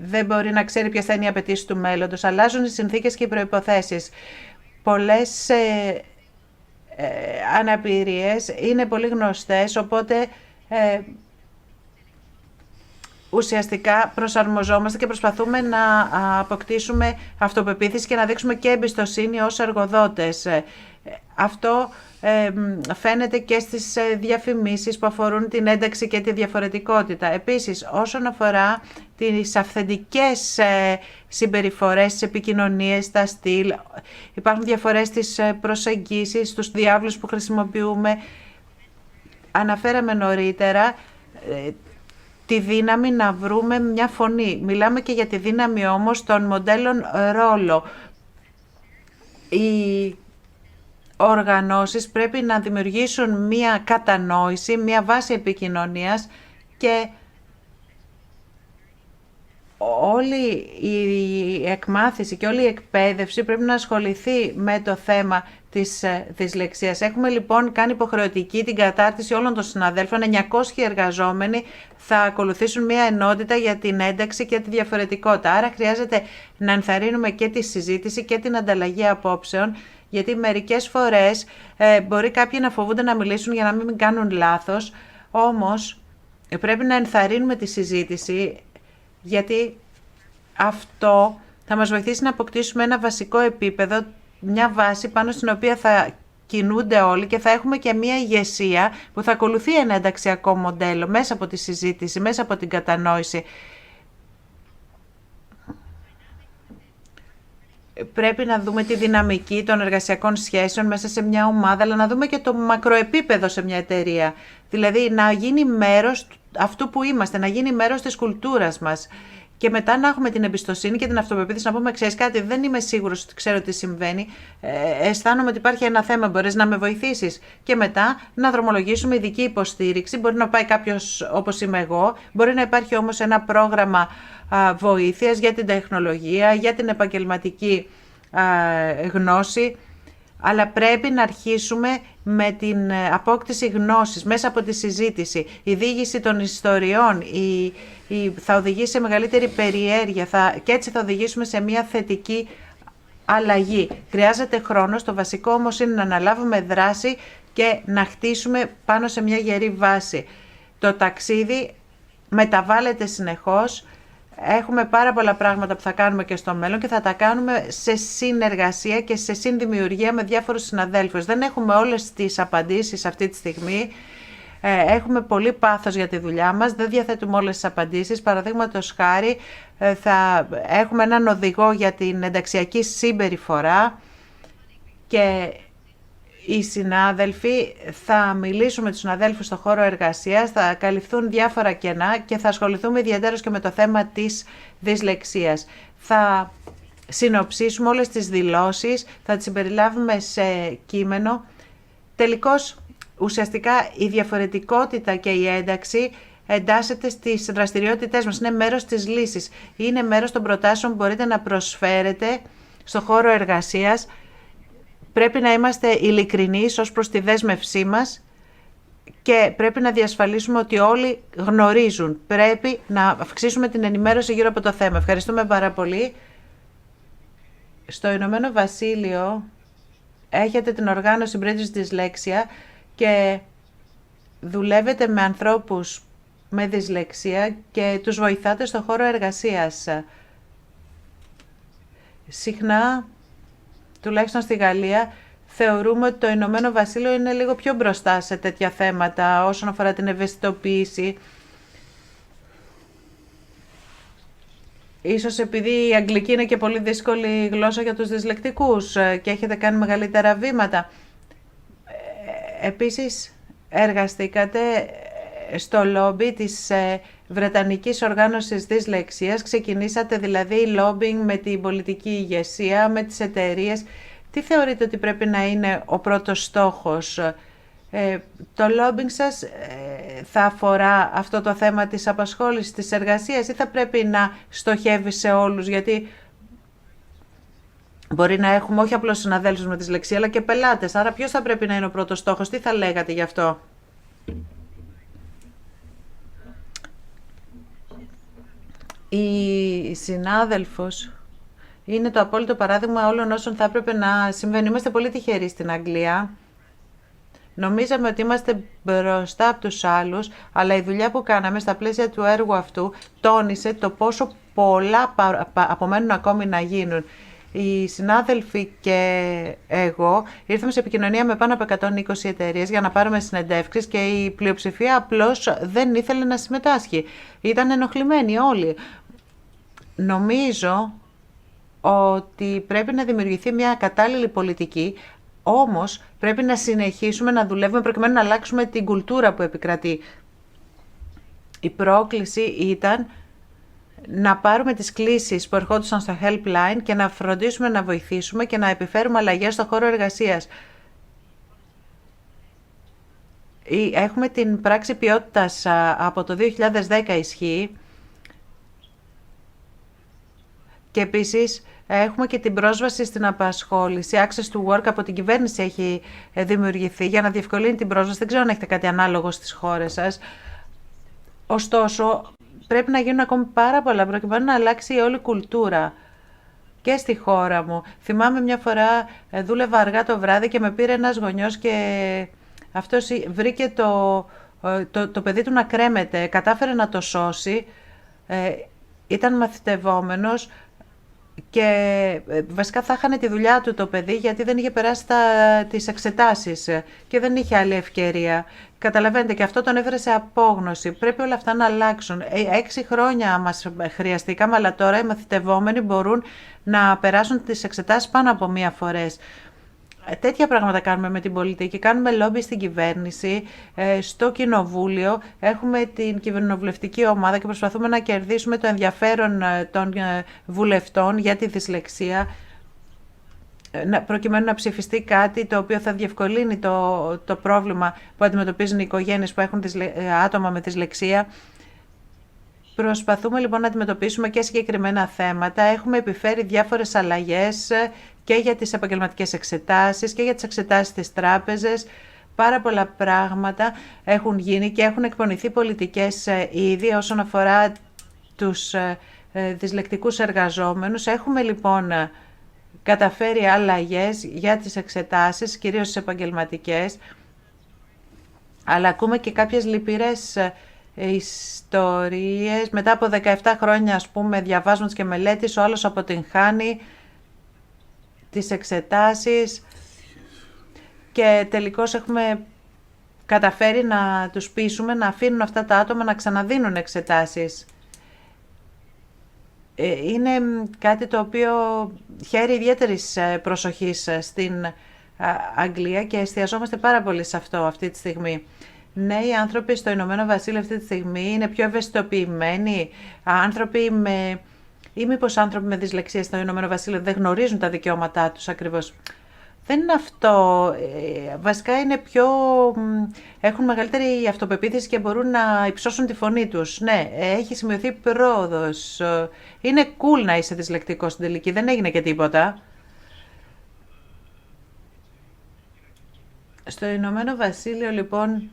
D: δεν μπορεί να ξέρει ποιες θα είναι οι απαιτήσεις του μέλλοντος. Αλλάζουν οι συνθήκες και οι προϋποθέσεις. Πολλές αναπηρίες είναι πολύ γνωστές, οπότε ουσιαστικά προσαρμοζόμαστε και προσπαθούμε να αποκτήσουμε αυτοπεποίθηση και να δείξουμε και εμπιστοσύνη ως εργοδότες. Αυτό φαίνεται και στις διαφημίσεις που αφορούν την ένταξη και τη διαφορετικότητα. Επίσης, όσον αφορά τις αυθεντικές συμπεριφορές, τις επικοινωνίες, τα στυλ, υπάρχουν διαφορές στις προσεγγίσεις, στους διάβλους που χρησιμοποιούμε. Αναφέραμε νωρίτερα τη δύναμη να βρούμε μια φωνή. Μιλάμε και για τη δύναμη όμως των μοντέλων ρόλο. Οι οργανώσεις πρέπει να δημιουργήσουν μία κατανόηση, μία βάση επικοινωνίας και όλη η εκμάθηση και όλη η εκπαίδευση πρέπει να ασχοληθεί με το θέμα της δυσλεξίας. Έχουμε λοιπόν κάνει υποχρεωτική την κατάρτιση όλων των συναδέλφων. 900 εργαζόμενοι θα ακολουθήσουν μια ενότητα για την ένταξη και τη διαφορετικότητα. Άρα χρειάζεται να ενθαρρύνουμε και τη συζήτηση και την ανταλλαγή απόψεων, γιατί μερικές φορές μπορεί κάποιοι να φοβούνται να μιλήσουν για να μην κάνουν λάθος, όμως πρέπει να ενθαρρύνουμε τη συζήτηση, γιατί αυτό θα μας βοηθήσει να αποκτήσουμε ένα βασικό επίπεδο, μια βάση πάνω στην οποία θα κινούνται όλοι και θα έχουμε και μια ηγεσία που θα ακολουθεί ένα ενταξιακό μοντέλο μέσα από τη συζήτηση, μέσα από την κατανόηση. Πρέπει να δούμε τη δυναμική των εργασιακών σχέσεων μέσα σε μια ομάδα, αλλά να δούμε και το μακροεπίπεδο σε μια εταιρεία. Δηλαδή να γίνει μέρος αυτού που είμαστε, να γίνει μέρος της κουλτούρας μας. Και μετά να έχουμε την εμπιστοσύνη και την αυτοπεποίθηση να πούμε: ξέρεις κάτι, δεν είμαι σίγουρος ότι ξέρω τι συμβαίνει. Αισθάνομαι ότι υπάρχει ένα θέμα, μπορείς να με βοηθήσεις. Και μετά να δρομολογήσουμε ειδική υποστήριξη. Μπορεί να πάει κάποιος όπως είμαι εγώ, μπορεί να υπάρχει όμως ένα πρόγραμμα βοήθειας για την τεχνολογία, για την επαγγελματική γνώση. Αλλά πρέπει να αρχίσουμε με την απόκτηση γνώσης μέσα από τη συζήτηση. Η διήγηση των ιστοριών θα οδηγήσει σε μεγαλύτερη περιέργεια και έτσι θα οδηγήσουμε σε μια θετική αλλαγή. Χρειάζεται χρόνος, το βασικό όμως είναι να αναλάβουμε δράση και να χτίσουμε πάνω σε μια γερή βάση. Το ταξίδι μεταβάλλεται συνεχώς. Έχουμε πάρα πολλά πράγματα που θα κάνουμε και στο μέλλον και θα τα κάνουμε σε συνεργασία και σε συνδημιουργία με διάφορους συναδέλφους. Δεν έχουμε όλες τις απαντήσεις αυτή τη στιγμή. Έχουμε πολύ πάθος για τη δουλειά μας, δεν διαθέτουμε όλες τις απαντήσεις. Παραδείγματος χάρη, θα έχουμε έναν οδηγό για την ενταξιακή συμπεριφορά και οι συνάδελφοι θα μιλήσουν με τους συναδέλφους στο χώρο εργασίας, θα καλυφθούν διάφορα κενά και θα ασχοληθούμε ιδιαίτερως και με το θέμα της δυσλεξίας. Θα συνοψίσουμε όλες τις δηλώσεις, θα τις συμπεριλάβουμε σε κείμενο. Τελικώς, ουσιαστικά, η διαφορετικότητα και η ένταξη εντάσσεται στις δραστηριότητές μας. Είναι μέρος της λύσης. Είναι μέρος των προτάσεων που μπορείτε να προσφέρετε στο χώρο εργασίας. Πρέπει να είμαστε ειλικρινείς ως προς τη δέσμευσή μας και πρέπει να διασφαλίσουμε ότι όλοι γνωρίζουν. Πρέπει να αυξήσουμε την ενημέρωση γύρω από το θέμα. Ευχαριστούμε πάρα πολύ. Στο Ηνωμένο Βασίλειο έχετε την οργάνωση British Dyslexia και δουλεύετε με ανθρώπους με δυσλεξία και τους βοηθάτε στο χώρο εργασίας. Συχνά, τουλάχιστον στη Γαλλία, θεωρούμε ότι το Ηνωμένο Βασίλειο είναι λίγο πιο μπροστά σε τέτοια θέματα όσον αφορά την ευαισθητοποίηση. Ίσως επειδή η αγγλική είναι και πολύ δύσκολη γλώσσα για τους δυσλεκτικούς και έχετε κάνει μεγαλύτερα βήματα. Επίσης, εργαστήκατε στο λόμπι της Βρετανικής Οργάνωσης Δυσλεξίας. Ξεκινήσατε δηλαδή λόμπινγκ με την πολιτική ηγεσία, με τις εταιρείες. Τι θεωρείτε ότι πρέπει να είναι ο πρώτος στόχος? Το λόμπινγκ σας θα αφορά αυτό το θέμα της απασχόλησης, της εργασίας, ή θα πρέπει να στοχεύει σε όλους? Γιατί μπορεί να έχουμε όχι απλώς συναδέλφους με δυσλεξία, αλλά και πελάτες. Άρα ποιος θα πρέπει να είναι ο πρώτος στόχος? Τι θα λέγατε γι' αυτό? Η συνάδελφος είναι το απόλυτο παράδειγμα όλων όσων θα έπρεπε να συμβαίνει. Είμαστε πολύ τυχεροί στην Αγγλία. Νομίζαμε ότι είμαστε μπροστά από τους άλλους, αλλά η δουλειά που κάναμε στα πλαίσια του έργου αυτού τόνισε το πόσο πολλά απομένουν ακόμη να γίνουν. Οι συνάδελφοι και εγώ ήρθαμε σε επικοινωνία με πάνω από 120 εταιρείες για να πάρουμε συνεντεύξεις και η πλειοψηφία απλώς δεν ήθελε να συμμετάσχει. Ήταν ενοχλημένοι όλοι. Νομίζω ότι πρέπει να δημιουργηθεί μια κατάλληλη πολιτική, όμως πρέπει να συνεχίσουμε να δουλεύουμε προκειμένου να αλλάξουμε την κουλτούρα που επικρατεί. Η πρόκληση ήταν να πάρουμε τις κλήσεις που ερχόντουσαν στο helpline και να φροντίσουμε να βοηθήσουμε και να επιφέρουμε αλλαγές στο χώρο εργασίας. Έχουμε την πράξη ποιότητας από το 2010 ισχύει και επίσης έχουμε και την πρόσβαση στην απασχόληση. Access to work από την κυβέρνηση έχει δημιουργηθεί για να διευκολύνει την πρόσβαση. Δεν ξέρω αν έχετε κάτι ανάλογο στις χώρες σας. Ωστόσο, πρέπει να γίνουν ακόμη πάρα πολλά προκειμένου να αλλάξει η όλη κουλτούρα και στη χώρα μου. Θυμάμαι μια φορά δούλευα αργά το βράδυ και με πήρε ένας γονιός και αυτός βρήκε το παιδί του να κρέμεται. Κατάφερε να το σώσει. Ήταν μαθητευόμενος και βασικά θα χάνε τη δουλειά του το παιδί γιατί δεν είχε περάσει τις εξετάσεις και δεν είχε άλλη ευκαιρία. Καταλαβαίνετε, και αυτό τον έφερε σε απόγνωση. Πρέπει όλα αυτά να αλλάξουν. 6 χρόνια μας χρειαστήκαμε, αλλά τώρα οι μαθητευόμενοι μπορούν να περάσουν τις εξετάσεις πάνω από μία φορές. Τέτοια πράγματα κάνουμε με την πολιτική. Κάνουμε λόμπι στην κυβέρνηση, στο κοινοβούλιο. Έχουμε την κυβερνοβουλευτική ομάδα και προσπαθούμε να κερδίσουμε το ενδιαφέρον των βουλευτών για τη δυσλεξία, προκειμένου να ψηφιστεί κάτι το οποίο θα διευκολύνει το πρόβλημα που αντιμετωπίζουν οι οικογένειες που έχουν άτομα με δυσλεξία. Προσπαθούμε λοιπόν να αντιμετωπίσουμε και συγκεκριμένα θέματα. Έχουμε επιφέρει διάφορες αλλαγές και για τις επαγγελματικές εξετάσεις και για τις εξετάσεις στις τράπεζες. Πάρα πολλά πράγματα έχουν γίνει και έχουν εκπονηθεί πολιτικές ήδη όσον αφορά τους δυσλεκτικούς εργαζόμενους. Έχουμε λοιπόν καταφέρει αλλαγές για τις εξετάσεις, κυρίως τις επαγγελματικές, αλλά ακούμε και κάποιες λυπηρές ιστορίες. Μετά από 17 χρόνια, ας πούμε, διαβάσματος και μελέτης, ο άλλος αποτυγχάνει τις εξετάσεις και τελικώς έχουμε καταφέρει να τους πείσουμε να αφήνουν αυτά τα άτομα να ξαναδίνουν εξετάσεις. Είναι κάτι το οποίο χαίρει ιδιαίτερης προσοχής στην Αγγλία και εστιαζόμαστε πάρα πολύ σε αυτό αυτή τη στιγμή. Νέοι άνθρωποι στο Ηνωμένο Βασίλειο αυτή τη στιγμή είναι πιο ευαισθητοποιημένοι άνθρωποι ή μήπως άνθρωποι με δυσλεξία στο Ηνωμένο Βασίλειο δεν γνωρίζουν τα δικαιώματά τους ακριβώς. Δεν είναι αυτό. Βασικά είναι έχουν μεγαλύτερη αυτοπεποίθηση και μπορούν να υψώσουν τη φωνή τους. Ναι, έχει σημειωθεί πρόοδος. Είναι cool να είσαι δυσλεκτικός στην τελική. Δεν έγινε και τίποτα. Στο Ηνωμένο Βασίλειο, λοιπόν,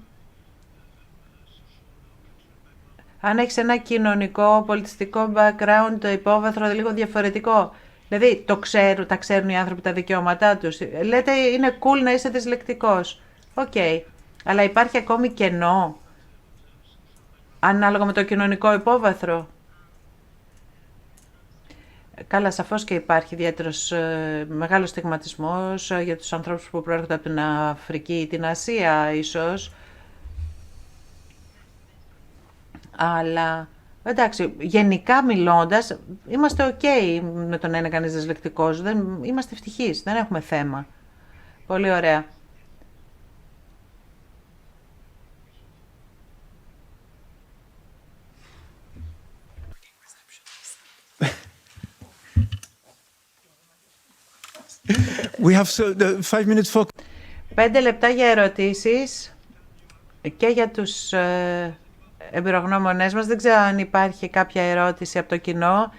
D: αν έχεις ένα κοινωνικό, πολιτιστικό background, το υπόβαθρο λίγο διαφορετικό. Δηλαδή, τα ξέρουν οι άνθρωποι τα δικαιώματά τους. Λέτε, είναι cool να είσαι δυσλεκτικός. Οκ. Αλλά υπάρχει ακόμη κενό, ανάλογα με το κοινωνικό υπόβαθρο. Καλά, σαφώς και υπάρχει ιδιαίτερος μεγάλος στιγματισμός για τους ανθρώπους που προέρχονται από την Αφρική ή την Ασία, ίσως. Αλλά, εντάξει, γενικά μιλώντας, είμαστε ok με το να είναι κανείς δυσλεκτικός. Είμαστε ευτυχείς, δεν έχουμε θέμα. Πολύ ωραία.
C: We have 5 minutes for...
D: 5 λεπτά για ερωτήσεις και για τους εμπειρογνώμονές μας. Δεν ξέρω αν υπάρχει κάποια ερώτηση από το κοινό.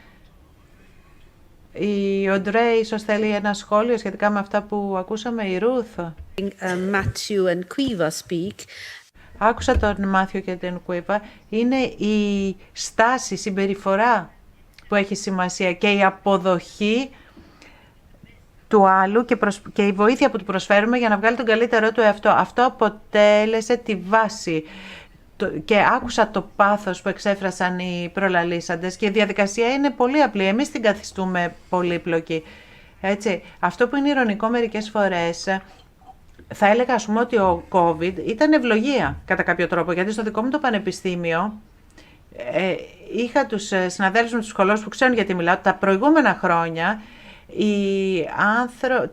D: Η Οντρέ ίσως θέλει ένα σχόλιο σχετικά με αυτά που ακούσαμε, η Ρούθ.
L: Matthew and Quiva speak.
D: Άκουσα τον Μάθιο και την Κουίβα. Είναι η στάση, η συμπεριφορά που έχει σημασία και η αποδοχή του άλλου και η βοήθεια που του προσφέρουμε για να βγάλει τον καλύτερό του εαυτό. Αυτό αποτέλεσε τη βάση. Και άκουσα το πάθος που εξέφρασαν οι προλαλήσαντες και η διαδικασία είναι πολύ απλή. Εμείς την καθιστούμε πολύπλοκη. Έτσι. Αυτό που είναι ηρωνικό μερικές φορές, θα έλεγα ας πούμε ότι ο COVID ήταν ευλογία κατά κάποιο τρόπο, γιατί στο δικό μου το πανεπιστήμιο είχα τους συναδέλφους με τους σχολούς που ξέρουν γιατί μιλάω. Τα προηγούμενα χρόνια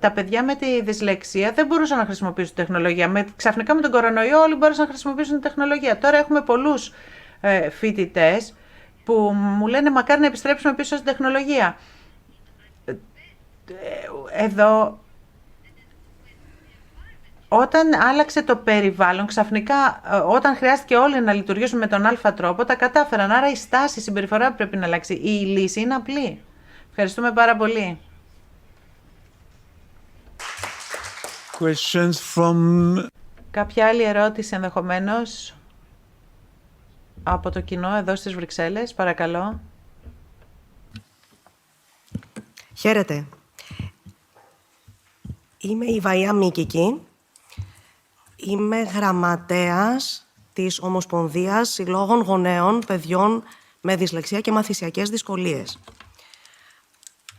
D: τα παιδιά με τη δυσλεξία δεν μπορούσαν να χρησιμοποιήσουν τεχνολογία. Ξαφνικά με τον κορονοϊό όλοι μπορούσαν να χρησιμοποιήσουν τεχνολογία. Τώρα έχουμε πολλούς φοιτητές που μου λένε μακάρι να επιστρέψουμε πίσω στην τεχνολογία. Εδώ, όταν άλλαξε το περιβάλλον, ξαφνικά όταν χρειάστηκε όλοι να λειτουργήσουν με τον αλφα τρόπο, τα κατάφεραν. Άρα η στάση, η συμπεριφορά πρέπει να αλλάξει. Η λύση είναι απλή. Ευχαριστούμε πάρα πολύ.
C: Questions from...
D: Κάποια άλλη ερώτηση ενδεχομένως από το κοινό εδώ στις Βρυξέλλες, παρακαλώ.
M: Χαίρετε. Είμαι η Βαία Μίκικη. Είμαι γραμματέας της Ομοσπονδίας Συλλόγων Γονέων Παιδιών με Δυσλεξία και Μαθησιακές Δυσκολίες.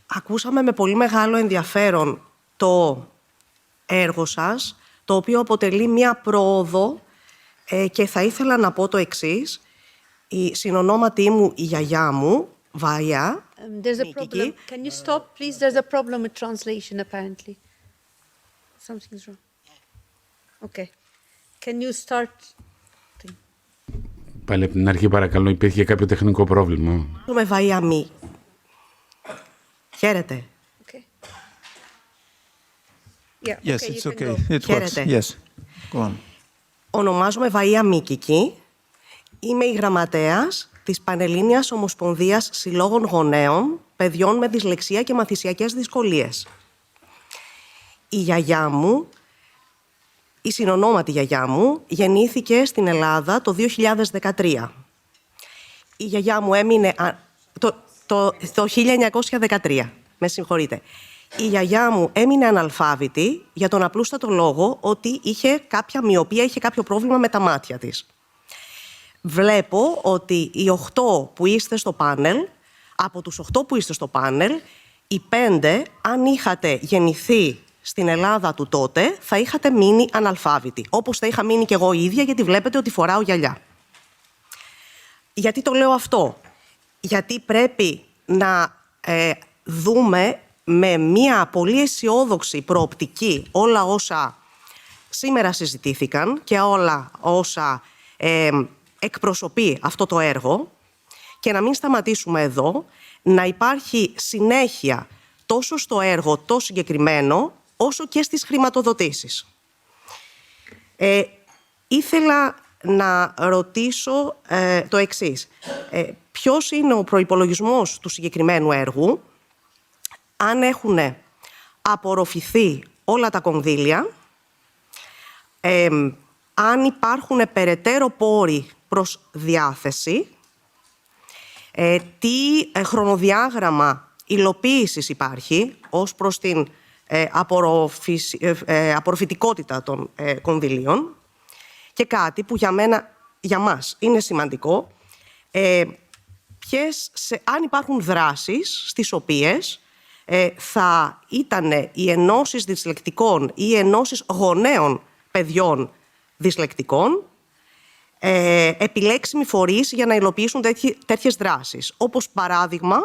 M: Ακούσαμε με πολύ μεγάλο ενδιαφέρον το έργο σας, το οποίο αποτελεί μία πρόοδο και θα ήθελα να πω το εξής. Η συνονόματή μου, η γιαγιά μου, Βαία.
L: There's a problem. Can you stop, please? There's a problem with translation, apparently. Something's wrong. Okay. Can you start?
K: Πάλι από την αρχή, παρακαλώ, υπήρχε κάποιο τεχνικό πρόβλημα.
M: Με Βαία Μη. Χαίρετε.
L: Okay. Yeah,
C: Yes, it's okay. It
M: Χαίρετε.
C: works. Yes. Go on.
M: Ονομάζομαι Βαία Μίκικη. Είμαι η γραμματέας της Πανελλήνιας Ομοσπονδίας Συλλόγων Γονέων Παιδιών με Δυσλεξία και Μαθησιακές Δυσκολίες. Η γιαγιά μου, η συνονόματη γιαγιά μου, γεννήθηκε στην Ελλάδα το 2013. Η γιαγιά μου έμεινε... Το 1913, με συγχωρείτε. Η γιαγιά μου έμεινε αναλφάβητη για τον απλούστατο λόγο ότι είχε κάποια μοιοπία, είχε κάποιο πρόβλημα με τα μάτια της. Βλέπω ότι οι 8 που είστε στο πάνελ, από τους 8 που είστε στο πάνελ, οι 5, αν είχατε γεννηθεί στην Ελλάδα του τότε, θα είχατε μείνει αναλφάβητοι. Όπως θα είχα μείνει κι εγώ ίδια, γιατί βλέπετε ότι φοράω γυαλιά. Γιατί το λέω αυτό? Γιατί πρέπει να δούμε με μια πολύ αισιόδοξη προοπτική όλα όσα σήμερα συζητήθηκαν και όλα όσα εκπροσωπεί αυτό το έργο, και να μην σταματήσουμε εδώ, να υπάρχει συνέχεια τόσο στο έργο το συγκεκριμένο, όσο και στις χρηματοδοτήσεις. Ήθελα να ρωτήσω το εξής. Ποιος είναι ο προϋπολογισμός του συγκεκριμένου έργου, αν έχουν απορροφηθεί όλα τα κονδύλια, αν υπάρχουν περαιτέρω πόροι προς διάθεση, τι χρονοδιάγραμμα υλοποίησης υπάρχει ως προς την απορροφητικότητα των κονδυλίων, και κάτι που για μας είναι σημαντικό, αν υπάρχουν δράσεις στις οποίες θα ήταν οι ενώσεις δυσλεκτικών ή οι ενώσεις γονέων παιδιών δυσλεκτικών επιλέξιμοι φορείς για να υλοποιήσουν τέτοιες δράσεις. Όπως παράδειγμα,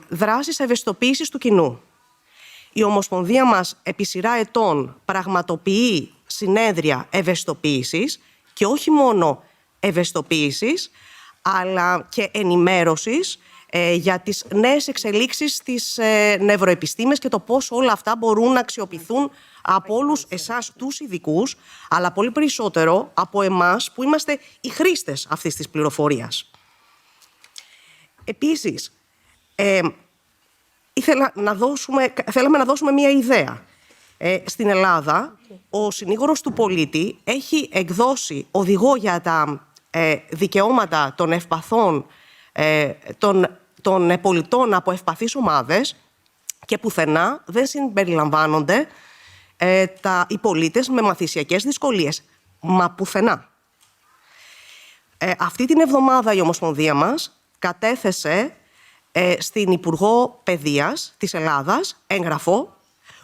M: δράσεις ευαισθητοποίησης του κοινού. Η Ομοσπονδία μας επί σειρά ετών πραγματοποιεί συνέδρια ευαισθητοποίησης, και όχι μόνο ευαισθητοποίησης, αλλά και ενημέρωσης για τις νέες εξελίξεις στις νευροεπιστήμες και το πώς όλα αυτά μπορούν να αξιοποιηθούν από όλους εσάς τους ειδικούς, αλλά πολύ περισσότερο από εμάς που είμαστε οι χρήστες αυτής της πληροφορίας. Επίσης, θέλαμε να δώσουμε μία ιδέα. Στην Ελλάδα, ο συνήγορος του πολίτη έχει εκδώσει οδηγό για τα δικαιώματα των ευπαθών, των πολιτών από ευπαθείς ομάδες, και πουθενά δεν συμπεριλαμβάνονται οι πολίτες με μαθησιακές δυσκολίες. Μα πουθενά. Αυτή την εβδομάδα η Ομοσπονδία μας κατέθεσε στην Υπουργό Παιδείας της Ελλάδας έγγραφο,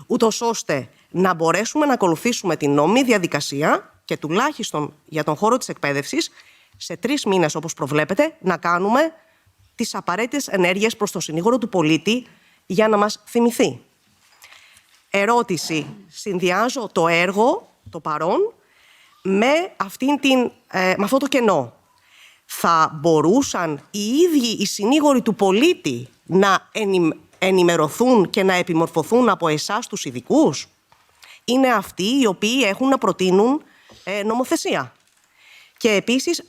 M: ούτως ώστε να μπορέσουμε να ακολουθήσουμε την νόμιμη διαδικασία και τουλάχιστον για τον χώρο της εκπαίδευσης σε 3 μήνες, όπως προβλέπετε, να κάνουμε τις απαραίτητες ενέργειες προς τον συνήγορο του πολίτη για να μας θυμηθεί. Ερώτηση. Συνδυάζω το έργο, το παρόν, με αυτό το κενό. Θα μπορούσαν οι ίδιοι οι συνήγοροι του πολίτη να ενημερωθούν και να επιμορφωθούν από εσάς τους ειδικούς? Είναι αυτοί οι οποίοι έχουν να προτείνουν νομοθεσία. Και επίσης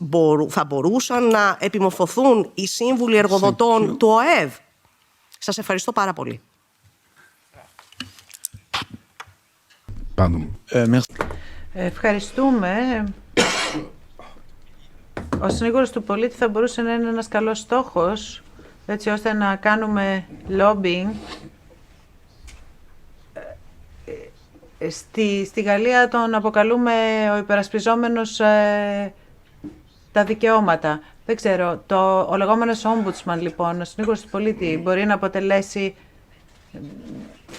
M: θα μπορούσαν να επιμορφωθούν οι σύμβουλοι εργοδοτών του ΟΑΕΔ. Σας ευχαριστώ πάρα πολύ.
D: Ευχαριστούμε. Ο συνήγορος του πολίτη θα μπορούσε να είναι ένας καλός στόχος, έτσι ώστε να κάνουμε lobbying. Στη Γαλλία τον αποκαλούμε ο υπερασπιζόμενος τα δικαιώματα. Δεν ξέρω, ο λεγόμενος ombudsman, λοιπόν, ο συνήγορος του πολίτη, μπορεί να αποτελέσει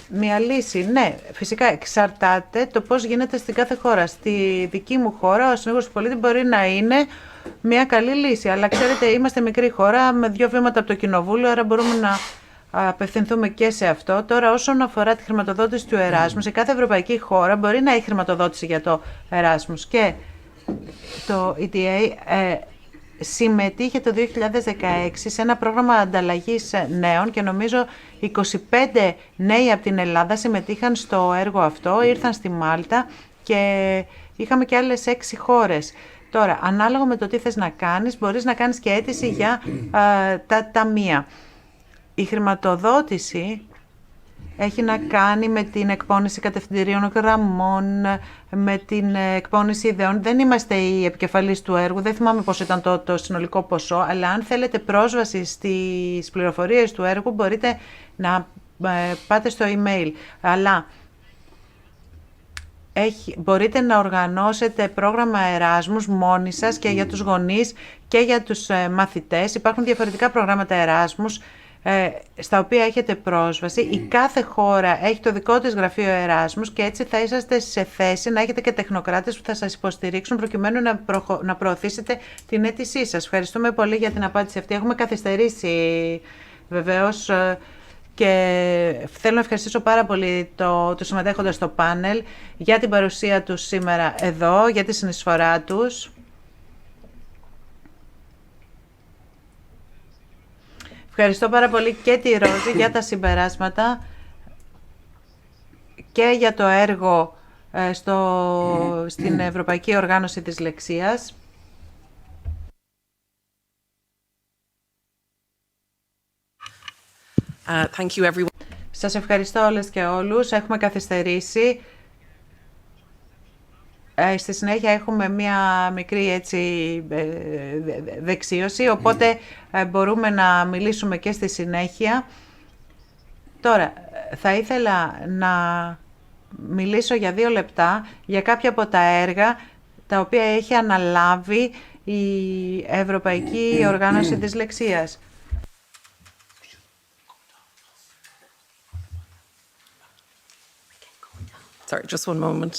D: μια λύση? Ναι, φυσικά εξαρτάται το πώς γίνεται στην κάθε χώρα. Στη δική μου χώρα ο συνήγορος του πολίτη μπορεί να είναι μια καλή λύση, αλλά ξέρετε, είμαστε μικρή χώρα με 2 βήματα από το κοινοβούλιο, άρα μπορούμε να απευθυνθούμε και σε αυτό. Τώρα, όσον αφορά τη χρηματοδότηση του Εράσμους, σε κάθε ευρωπαϊκή χώρα μπορεί να έχει χρηματοδότηση για το Εράσμους, και το ETA συμμετείχε το 2016 σε ένα πρόγραμμα ανταλλαγής νέων, και νομίζω 25 νέοι από την Ελλάδα συμμετείχαν στο έργο αυτό, ήρθαν στη Μάλτα και είχαμε και άλλες 6 χώρες. Τώρα, ανάλογα με το τι θες να κάνεις, μπορείς να κάνεις και αίτηση για τα ταμεία. Η χρηματοδότηση έχει να κάνει με την εκπόνηση κατευθυντηρίων γραμμών, με την εκπόνηση ιδεών. Δεν είμαστε οι επικεφαλείς του έργου, δεν θυμάμαι πώς ήταν το συνολικό ποσό, αλλά αν θέλετε πρόσβαση στις πληροφορίες του έργου μπορείτε να πάτε στο email. Αλλά μπορείτε να οργανώσετε πρόγραμμα Εράσμους μόνοι σας, και για τους γονείς και για τους μαθητές. Υπάρχουν διαφορετικά προγράμματα Εράσμους στα οποία έχετε πρόσβαση. Η κάθε χώρα έχει το δικό της γραφείο Εράσμους, και έτσι θα είσαστε σε θέση να έχετε και τεχνοκράτες που θα σας υποστηρίξουν προκειμένου να προωθήσετε την αίτησή σας. Ευχαριστούμε πολύ για την απάντηση αυτή. Έχουμε καθυστερήσει βεβαίως Και θέλω να ευχαριστήσω πάρα πολύ τους συμμετέχοντες στο πάνελ για την παρουσία τους σήμερα εδώ, για τη συνεισφορά τους. Ευχαριστώ πάρα πολύ και τη Ρόζη για τα συμπεράσματα και για το έργο στην Ευρωπαϊκή Οργάνωση Δυσλεξίας.
N: Thank you everyone.
D: Σας ευχαριστώ όλες και όλους. Έχουμε καθυστερήσει. Στη συνέχεια έχουμε μία μικρή δεξίωση, οπότε μπορούμε να μιλήσουμε και στη συνέχεια. Τώρα, θα ήθελα να μιλήσω για 2 λεπτά για κάποια από τα έργα τα οποία έχει αναλάβει η Ευρωπαϊκή Οργάνωση Δυσλεξίας.
N: Sorry, just one moment.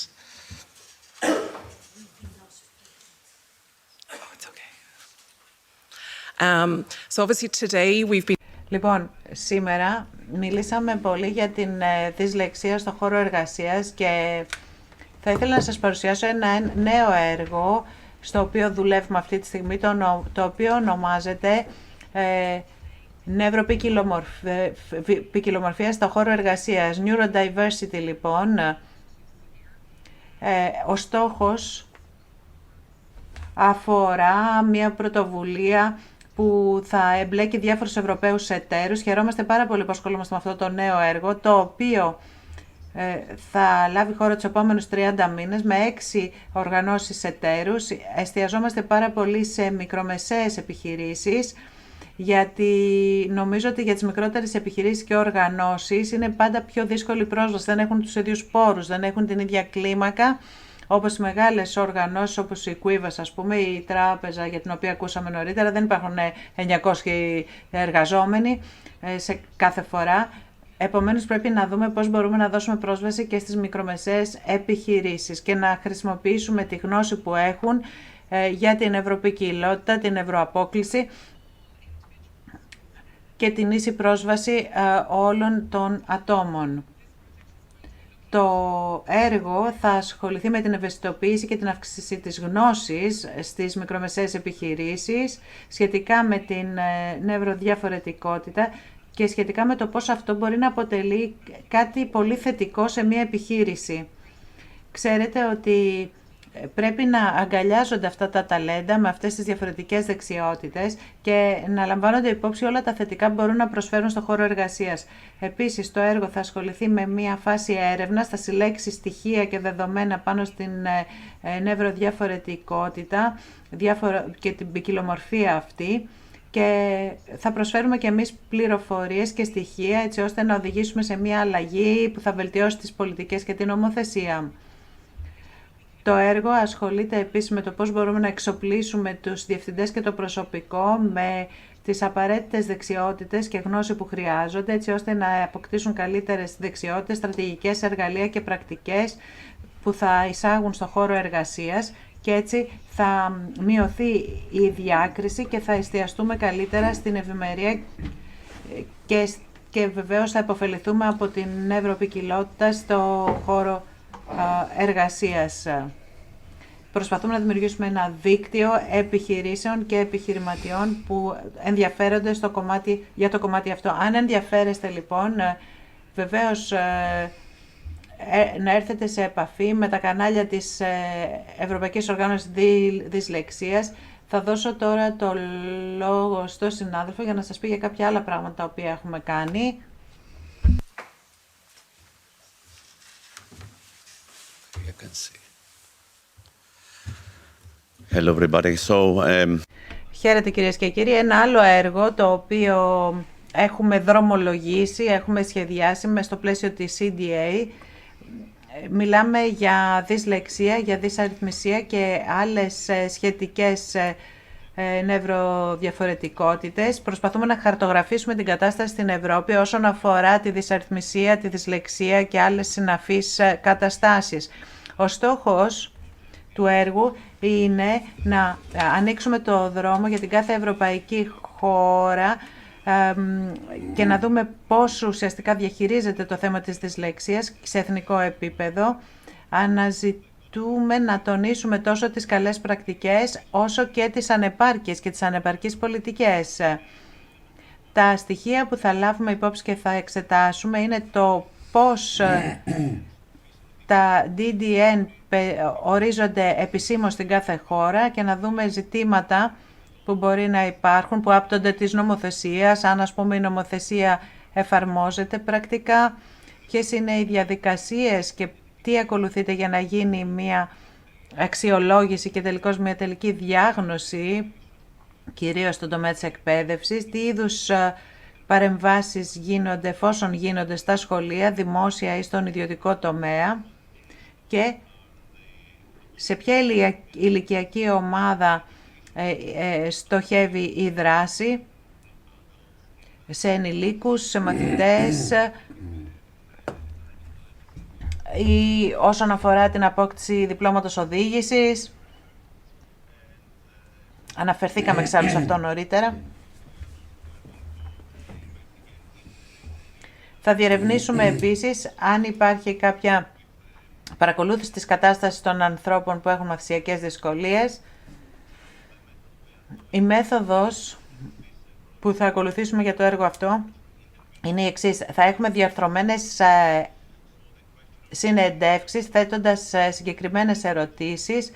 N: Oh, it's okay. So obviously today we've been...
D: Λοιπόν, σήμερα μιλήσαμε πολύ για την δυσλεξία στο χώρο εργασίας και θα ήθελα να σας παρουσιάσω ένα νέο έργο στο οποίο δουλεύουμε αυτή τη στιγμή, το οποίο ονομάζεται νευροπικιλομορφία στο χώρο εργασίας, Neurodiversity λοιπόν. Ο στόχος αφορά μια πρωτοβουλία που θα εμπλέκει διάφορους Ευρωπαίους εταίρους. Χαιρόμαστε πάρα πολύ που ασχολούμαστε με αυτό το νέο έργο, το οποίο θα λάβει χώρο τους επόμενους 30 μήνες με 6 οργανώσεις εταίρους. Εστιαζόμαστε πάρα πολύ σε μικρομεσαίες επιχειρήσεις, γιατί νομίζω ότι για τις μικρότερες επιχειρήσεις και οργανώσεις είναι πάντα πιο δύσκολη πρόσβαση. Δεν έχουν τους ίδιους πόρους, δεν έχουν την ίδια κλίμακα όπως οι μεγάλες οργανώσεις, όπως η Quivas, ας πούμε, η τράπεζα για την οποία ακούσαμε νωρίτερα. Δεν υπάρχουν 900 εργαζόμενοι σε κάθε φορά. Επομένως πρέπει να δούμε πώς μπορούμε να δώσουμε πρόσβαση και στις μικρομεσαίες επιχειρήσεις και να χρησιμοποιήσουμε τη γνώση που έχουν για την ευρωπικιλότητα, την ευρωαπόκληση και την ίση πρόσβαση όλων των ατόμων. Το έργο θα ασχοληθεί με την ευαισθητοποίηση και την αύξηση της γνώσης στις μικρομεσαίες επιχειρήσεις σχετικά με την νευροδιαφορετικότητα και σχετικά με το πώς αυτό μπορεί να αποτελεί κάτι πολύ θετικό σε μια επιχείρηση. Ξέρετε ότι πρέπει να αγκαλιάζονται αυτά τα ταλέντα με αυτές τις διαφορετικές δεξιότητες και να λαμβάνονται υπόψη όλα τα θετικά που μπορούν να προσφέρουν στο χώρο εργασίας. Επίσης, το έργο θα ασχοληθεί με μια φάση έρευνας, θα συλλέξει στοιχεία και δεδομένα πάνω στην νευροδιαφορετικότητα και την ποικιλομορφία αυτή και θα προσφέρουμε και εμείς πληροφορίες και στοιχεία έτσι ώστε να οδηγήσουμε σε μια αλλαγή που θα βελτιώσει τις πολιτικές και την νομοθεσία. Το έργο ασχολείται επίσης με το πώς μπορούμε να εξοπλίσουμε τους διευθυντές και το προσωπικό με τις απαραίτητες δεξιότητες και γνώση που χρειάζονται, έτσι ώστε να αποκτήσουν καλύτερες δεξιότητες, στρατηγικές εργαλεία και πρακτικές που θα εισάγουν στο χώρο εργασίας και έτσι θα μειωθεί η διάκριση και θα εστιαστούμε καλύτερα στην ευημερία και βεβαίως θα υποφεληθούμε από την νευροπικιλότητα στο χώρο εργασίας. Προσπαθούμε να δημιουργήσουμε ένα δίκτυο επιχειρήσεων και επιχειρηματιών που ενδιαφέρονται για το κομμάτι αυτό. Αν ενδιαφέρεστε λοιπόν, βεβαίως να έρθετε σε επαφή με τα κανάλια της Ευρωπαϊκής Οργάνωσης Δυσλεξίας. Θα δώσω τώρα το λόγο στο συνάδελφο για να σας πει για κάποια άλλα πράγματα τα οποία έχουμε κάνει.
O: Hello everybody.
D: Χαίρετε κυρίες και κύριοι. Ένα άλλο έργο το οποίο έχουμε δρομολογήσει, έχουμε σχεδιάσει μες στο πλαίσιο της CDA. Μιλάμε για δυσλεξία, για δυσαριθμισία και άλλες σχετικές νευροδιαφορετικότητες. Προσπαθούμε να χαρτογραφήσουμε την κατάσταση στην Ευρώπη όσον αφορά τη δυσαριθμισία, τη δυσλεξία και άλλες συναφείς καταστάσεις. Ο στόχος του έργου είναι να ανοίξουμε το δρόμο για την κάθε ευρωπαϊκή χώρα και να δούμε πώς ουσιαστικά διαχειρίζεται το θέμα της δυσλεξίας σε εθνικό επίπεδο. Αναζητούμε να τονίσουμε τόσο τις καλές πρακτικές όσο και τις ανεπάρκειες και τις ανεπαρκείς πολιτικές. Τα στοιχεία που θα λάβουμε υπόψη και θα εξετάσουμε είναι το πώς τα DDN ορίζονται επισήμως στην κάθε χώρα και να δούμε ζητήματα που μπορεί να υπάρχουν, που άπτονται της νομοθεσίας, αν ας πούμε η νομοθεσία εφαρμόζεται πρακτικά, ποιες είναι οι διαδικασίες και τι ακολουθείται για να γίνει μια αξιολόγηση και τελικώς μια τελική διάγνωση, κυρίως στον τομέα της εκπαίδευσης, τι είδους παρεμβάσεις γίνονται, εφόσον γίνονται στα σχολεία, δημόσια ή στον ιδιωτικό τομέα και σε ποια ηλικιακή ομάδα στοχεύει η δράση, σε ενηλίκους, σε μαθητές ή όσον αφορά την απόκτηση διπλώματος οδήγησης. Αναφερθήκαμε εξάλλου σε αυτό νωρίτερα. Θα διερευνήσουμε επίσης αν υπάρχει κάποια παρακολούθηση της κατάστασης των ανθρώπων που έχουν μαθησιακές δυσκολίες. Η μέθοδος που θα ακολουθήσουμε για το έργο αυτό είναι η εξής. Θα έχουμε διαρθρωμένες συνεντεύξεις θέτοντας συγκεκριμένες ερωτήσεις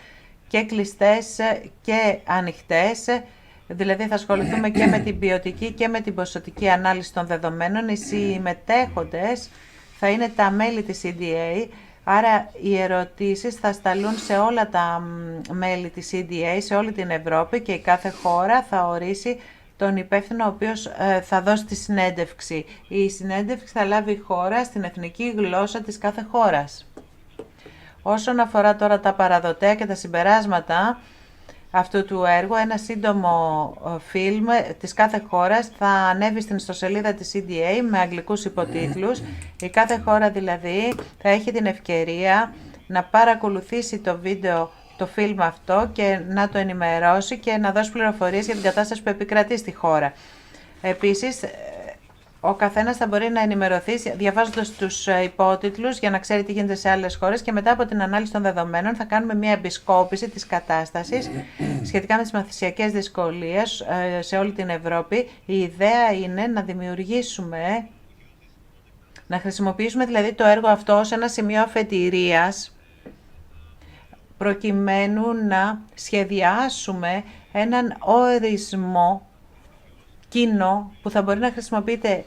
D: και κλειστές και ανοιχτές. Δηλαδή θα ασχοληθούμε και με την ποιοτική και με την ποσοτική ανάλυση των δεδομένων. Οι συμμετέχοντες θα είναι τα μέλη της EDA, άρα οι ερωτήσεις θα σταλούν σε όλα τα μέλη της EDA, σε όλη την Ευρώπη και η κάθε χώρα θα ορίσει τον υπεύθυνο ο οποίος θα δώσει τη συνέντευξη. Η συνέντευξη θα λάβει χώρα στην εθνική γλώσσα της κάθε χώρας. Όσον αφορά τώρα τα παραδοτέα και τα συμπεράσματα αυτού του έργου, ένα σύντομο φιλμ της κάθε χώρας θα ανέβει στην ιστοσελίδα της EDA με αγγλικούς υποτίτλους. Η κάθε χώρα δηλαδή θα έχει την ευκαιρία να παρακολουθήσει το βίντεο, το φιλμ αυτό και να το ενημερώσει και να δώσει πληροφορίες για την κατάσταση που επικρατεί στη χώρα. Επίσης, ο καθένας θα μπορεί να ενημερωθεί διαβάζοντας τους υπότιτλους για να ξέρει τι γίνεται σε άλλες χώρες και μετά από την ανάλυση των δεδομένων θα κάνουμε μια επισκόπηση της κατάστασης σχετικά με τις μαθησιακές δυσκολίες σε όλη την Ευρώπη. Η ιδέα είναι να δημιουργήσουμε, να χρησιμοποιήσουμε δηλαδή το έργο αυτό ως ένα σημείο αφετηρίας προκειμένου να σχεδιάσουμε έναν ορισμό κοινό που θα μπορεί να χρησιμοποιείται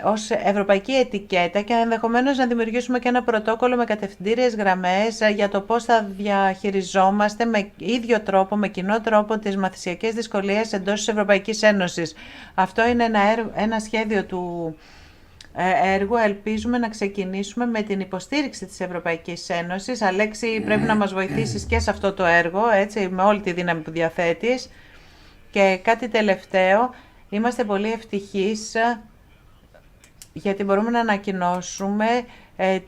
D: ως ευρωπαϊκή ετικέτα και ενδεχομένως να δημιουργήσουμε και ένα πρωτόκολλο με κατευθυντήριες γραμμές για το πώς θα διαχειριζόμαστε με ίδιο τρόπο, με κοινό τρόπο τις μαθησιακές δυσκολίες εντός της Ευρωπαϊκής Ένωσης. Αυτό είναι ένα σχέδιο του έργου. Ελπίζουμε να ξεκινήσουμε με την υποστήριξη της Ευρωπαϊκής Ένωσης. Αλέξη, πρέπει να μας βοηθήσεις και σε αυτό το έργο, έτσι, με όλη τη δύναμη που διαθέτεις. Και κάτι τελευταίο, είμαστε πολύ ευτυχείς γιατί μπορούμε να ανακοινώσουμε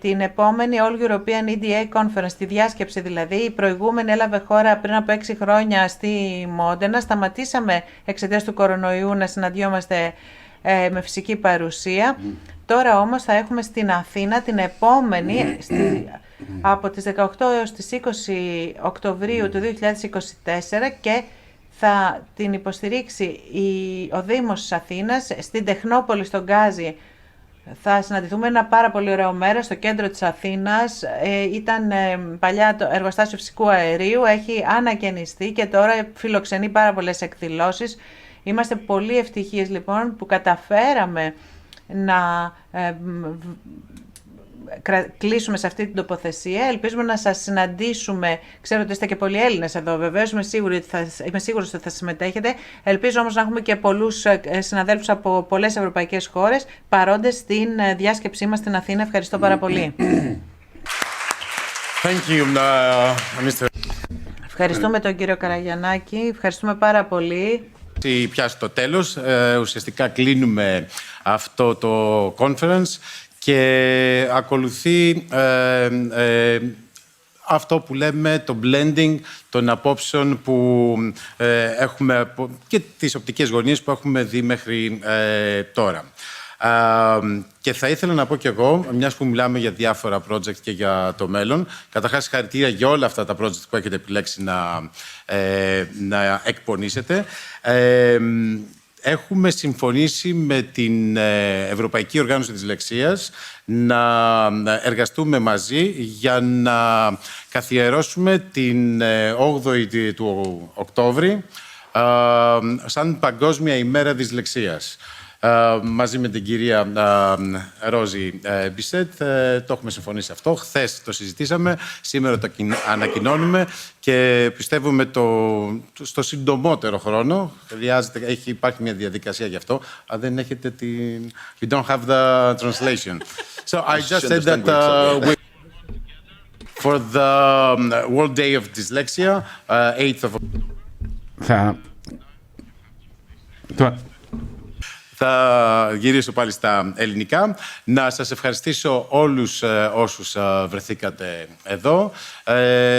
D: την επόμενη All European EDA Conference, τη διάσκεψη δηλαδή. Η προηγούμενη έλαβε χώρα πριν από 6 χρόνια στη Μόντενα. Σταματήσαμε εξαιτίας του κορονοϊού να συναντιόμαστε με φυσική παρουσία. Τώρα όμως θα έχουμε στην Αθήνα την επόμενη από τις 18 έως τις 20 Οκτωβρίου του 2024 και θα την υποστηρίξει ο Δήμος της Αθήνας στην Τεχνόπολη στον Γκάζι. Θα συναντηθούμε ένα πάρα πολύ ωραίο μέρα στο κέντρο της Αθήνας. Ήταν παλιά το εργοστάσιο φυσικού αερίου, έχει ανακαινιστεί και τώρα φιλοξενεί πάρα πολλές εκδηλώσεις. Είμαστε πολύ ευτυχείς λοιπόν που καταφέραμε να κλείσουμε σε αυτή την τοποθεσία. Ελπίζουμε να σας συναντήσουμε. Ξέρω ότι είστε και πολλοί Έλληνες εδώ, βεβαίως. Είμαι σίγουρος ότι θα συμμετέχετε. Ελπίζω όμως να έχουμε και πολλούς συναδέλφους από πολλές ευρωπαϊκές χώρες παρόντες στην διάσκεψή μας στην Αθήνα. Ευχαριστώ πάρα πολύ.
O: Thank you, Mr.
D: Ευχαριστούμε τον κύριο Καραγιαννάκη. Ευχαριστούμε πάρα πολύ.
O: Πια στο τέλος, ουσιαστικά κλείνουμε αυτό το conference και ακολουθεί αυτό που λέμε το blending των απόψεων που έχουμε και τις οπτικές γωνίες που έχουμε δει μέχρι τώρα. Και θα ήθελα να πω κι εγώ, μιας που μιλάμε για διάφορα project και για το μέλλον, καταρχάς συγχαρητήρια για όλα αυτά τα project που έχετε επιλέξει να εκπονήσετε. Έχουμε συμφωνήσει με την Ευρωπαϊκή Οργάνωση Δυσλεξίας να εργαστούμε μαζί για να καθιερώσουμε την 8η του Οκτώβρη σαν Παγκόσμια ημέρα Δυσλεξίας. Μαζί με την κυρία Ρόζη Μπισέτ το έχουμε συμφωνήσει αυτό. Χθες το συζητήσαμε, σήμερα το ανακοινώνουμε και πιστεύουμε στο συντομότερο χρόνο. Υπάρχει μια διαδικασία γι' αυτό. Αν δεν έχετε την... You don't have the translation. So I just said that for the World Day of Dyslexia, 8th of... Θα γυρίσω πάλι στα ελληνικά. Να σας ευχαριστήσω όλους όσους βρεθήκατε εδώ.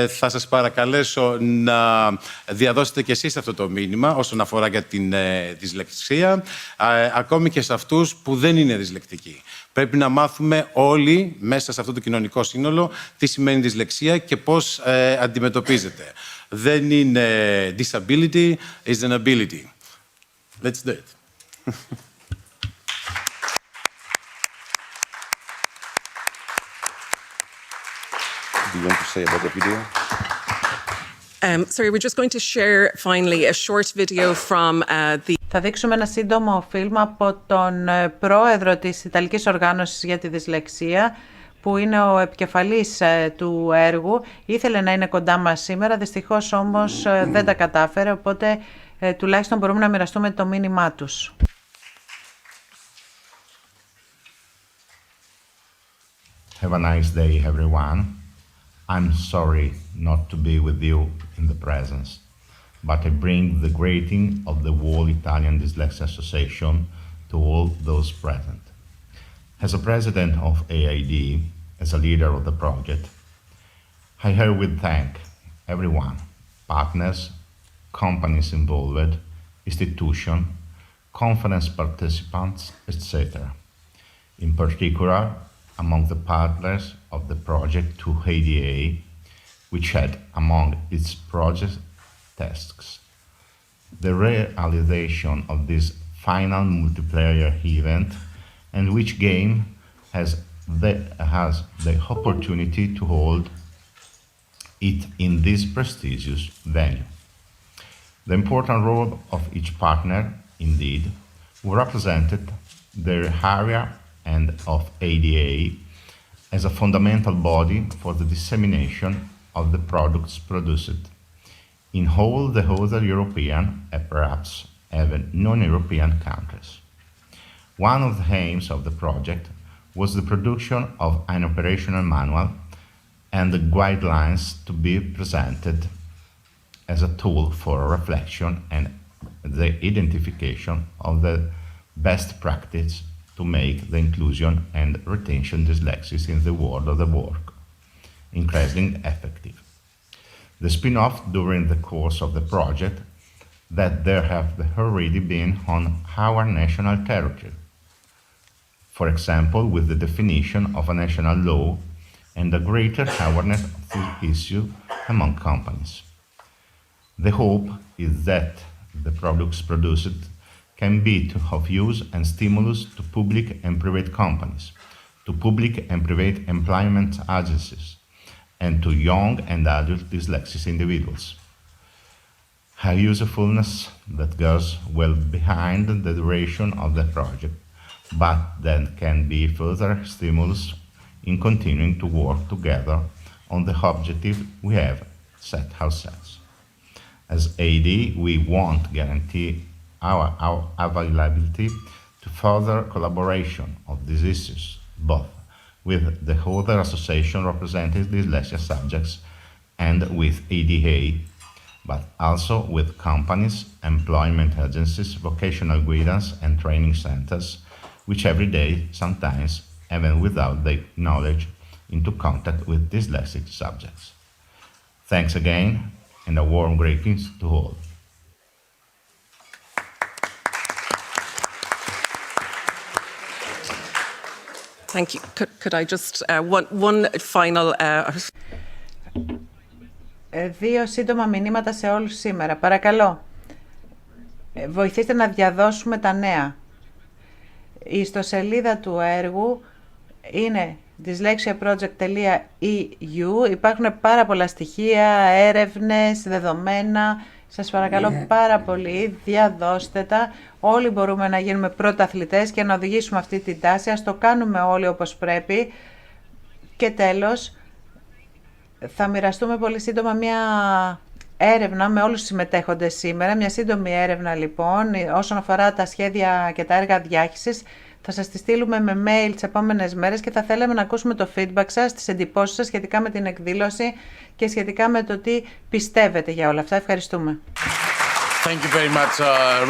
O: Θα σας παρακαλέσω να διαδώσετε και εσείς αυτό το μήνυμα όσον αφορά για την δυσλεξία, ακόμη και σε αυτούς που δεν είναι δυσλεκτικοί. Πρέπει να μάθουμε όλοι μέσα σε αυτό το κοινωνικό σύνολο τι σημαίνει δυσλεξία και πώς αντιμετωπίζεται. Δεν είναι disability, is an ability. Let's do it.
P: Do you want to say about the video?
N: Sorry, we're just going to share finally a short video from the...
D: Θα δείξουμε ένα σύντομο φιλμ από τον πρόεδρο της Ιταλικής Οργάνωσης για τη Δυσλεξία, που είναι ο επικεφαλής του έργου. Ήθελε να είναι κοντά μας σήμερα, δυστυχώς όμως δεν τα κατάφερε, οπότε τουλάχιστον μπορούμε να μοιραστούμε το μήνυμά τους.
Q: Have a nice day, everyone. I'm sorry not to be with you in the presence, but I bring the greeting of the World Italian Dyslexia Association to all those present. As a president of AID, as a leader of the project, I herewith thank everyone, partners, companies involved, institutions, conference participants, etc. In particular, among the partners of the project to ADA, which had among its project tasks the realization of this final multiplayer event, and which game has the opportunity to hold it in this prestigious venue. The important role of each partner, indeed, were represented their area and of ADA as a fundamental body for the dissemination of the products produced in all the other European and perhaps even non-European countries. One of the aims of the project was the production of an operational manual and the guidelines to be presented as a tool for reflection and the identification of the best practice to make the inclusion and retention dyslexia in the world of the work increasingly effective. The spin-off during the course of the project that there have already been on our national territory, for example with the definition of a national law and a greater awareness of the issue among companies. The hope is that the products produced can be of use and stimulus to public and private companies, to public and private employment agencies, and to young and adult dyslexic individuals. A usefulness that goes well behind the duration of the project, but then can be further stimulus in continuing to work together on the objective we have set ourselves. As AD, we won't guarantee our availability to further collaboration of these issues, both with the other association representing dyslexia subjects and with ADA, but also with companies, employment agencies, vocational guidance and training centers, which every day, sometimes even without their knowledge, into contact with dyslexic subjects. Thanks again, and a warm greetings to all.
N: Thank you. Could I just one final?
D: Δύο σύντομα μηνύματα σε όλους σήμερα. Παρακαλώ, βοηθήστε να διαδώσουμε τα νέα. Η ιστοσελίδα του έργου είναι dyslexiaproject.eu. Υπάρχουν πάρα πολλά στοιχεία, έρευνες, δεδομένα. Σας παρακαλώ πάρα πολύ, διαδώστε τα. Όλοι μπορούμε να γίνουμε πρωταθλητές και να οδηγήσουμε αυτή την τάση. Ας το κάνουμε όλοι όπως πρέπει. Και τέλος, θα μοιραστούμε πολύ σύντομα μια έρευνα με όλους τους συμμετέχοντες σήμερα. Μια σύντομη έρευνα λοιπόν όσον αφορά τα σχέδια και τα έργα διάχυσης. Θα σας τη στείλουμε με mail τις επόμενες μέρες και θα θέλαμε να ακούσουμε το feedback σας, τις εντυπώσεις σας σχετικά με την εκδήλωση και σχετικά με το τι πιστεύετε για όλα αυτά. Ευχαριστούμε.
O: Thank you very much,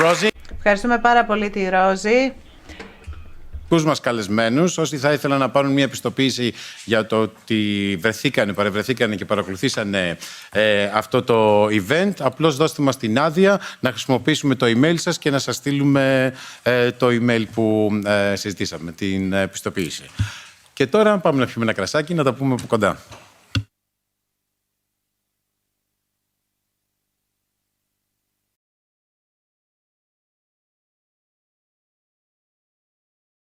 O: Rosie.
D: Ευχαριστούμε πάρα πολύ τη Ρόζη.
O: Τους μας καλεσμένους, όσοι θα ήθελαν να πάρουν μια επιστοποίηση για το ότι παρευρεθήκανε και παρακολουθήσανε αυτό το event, απλώς δώστε μας την άδεια να χρησιμοποιήσουμε το email σας και να σας στείλουμε το email που συζητήσαμε, την επιστοποίηση. Και τώρα πάμε να πιούμε ένα κρασάκι, να τα πούμε από κοντά.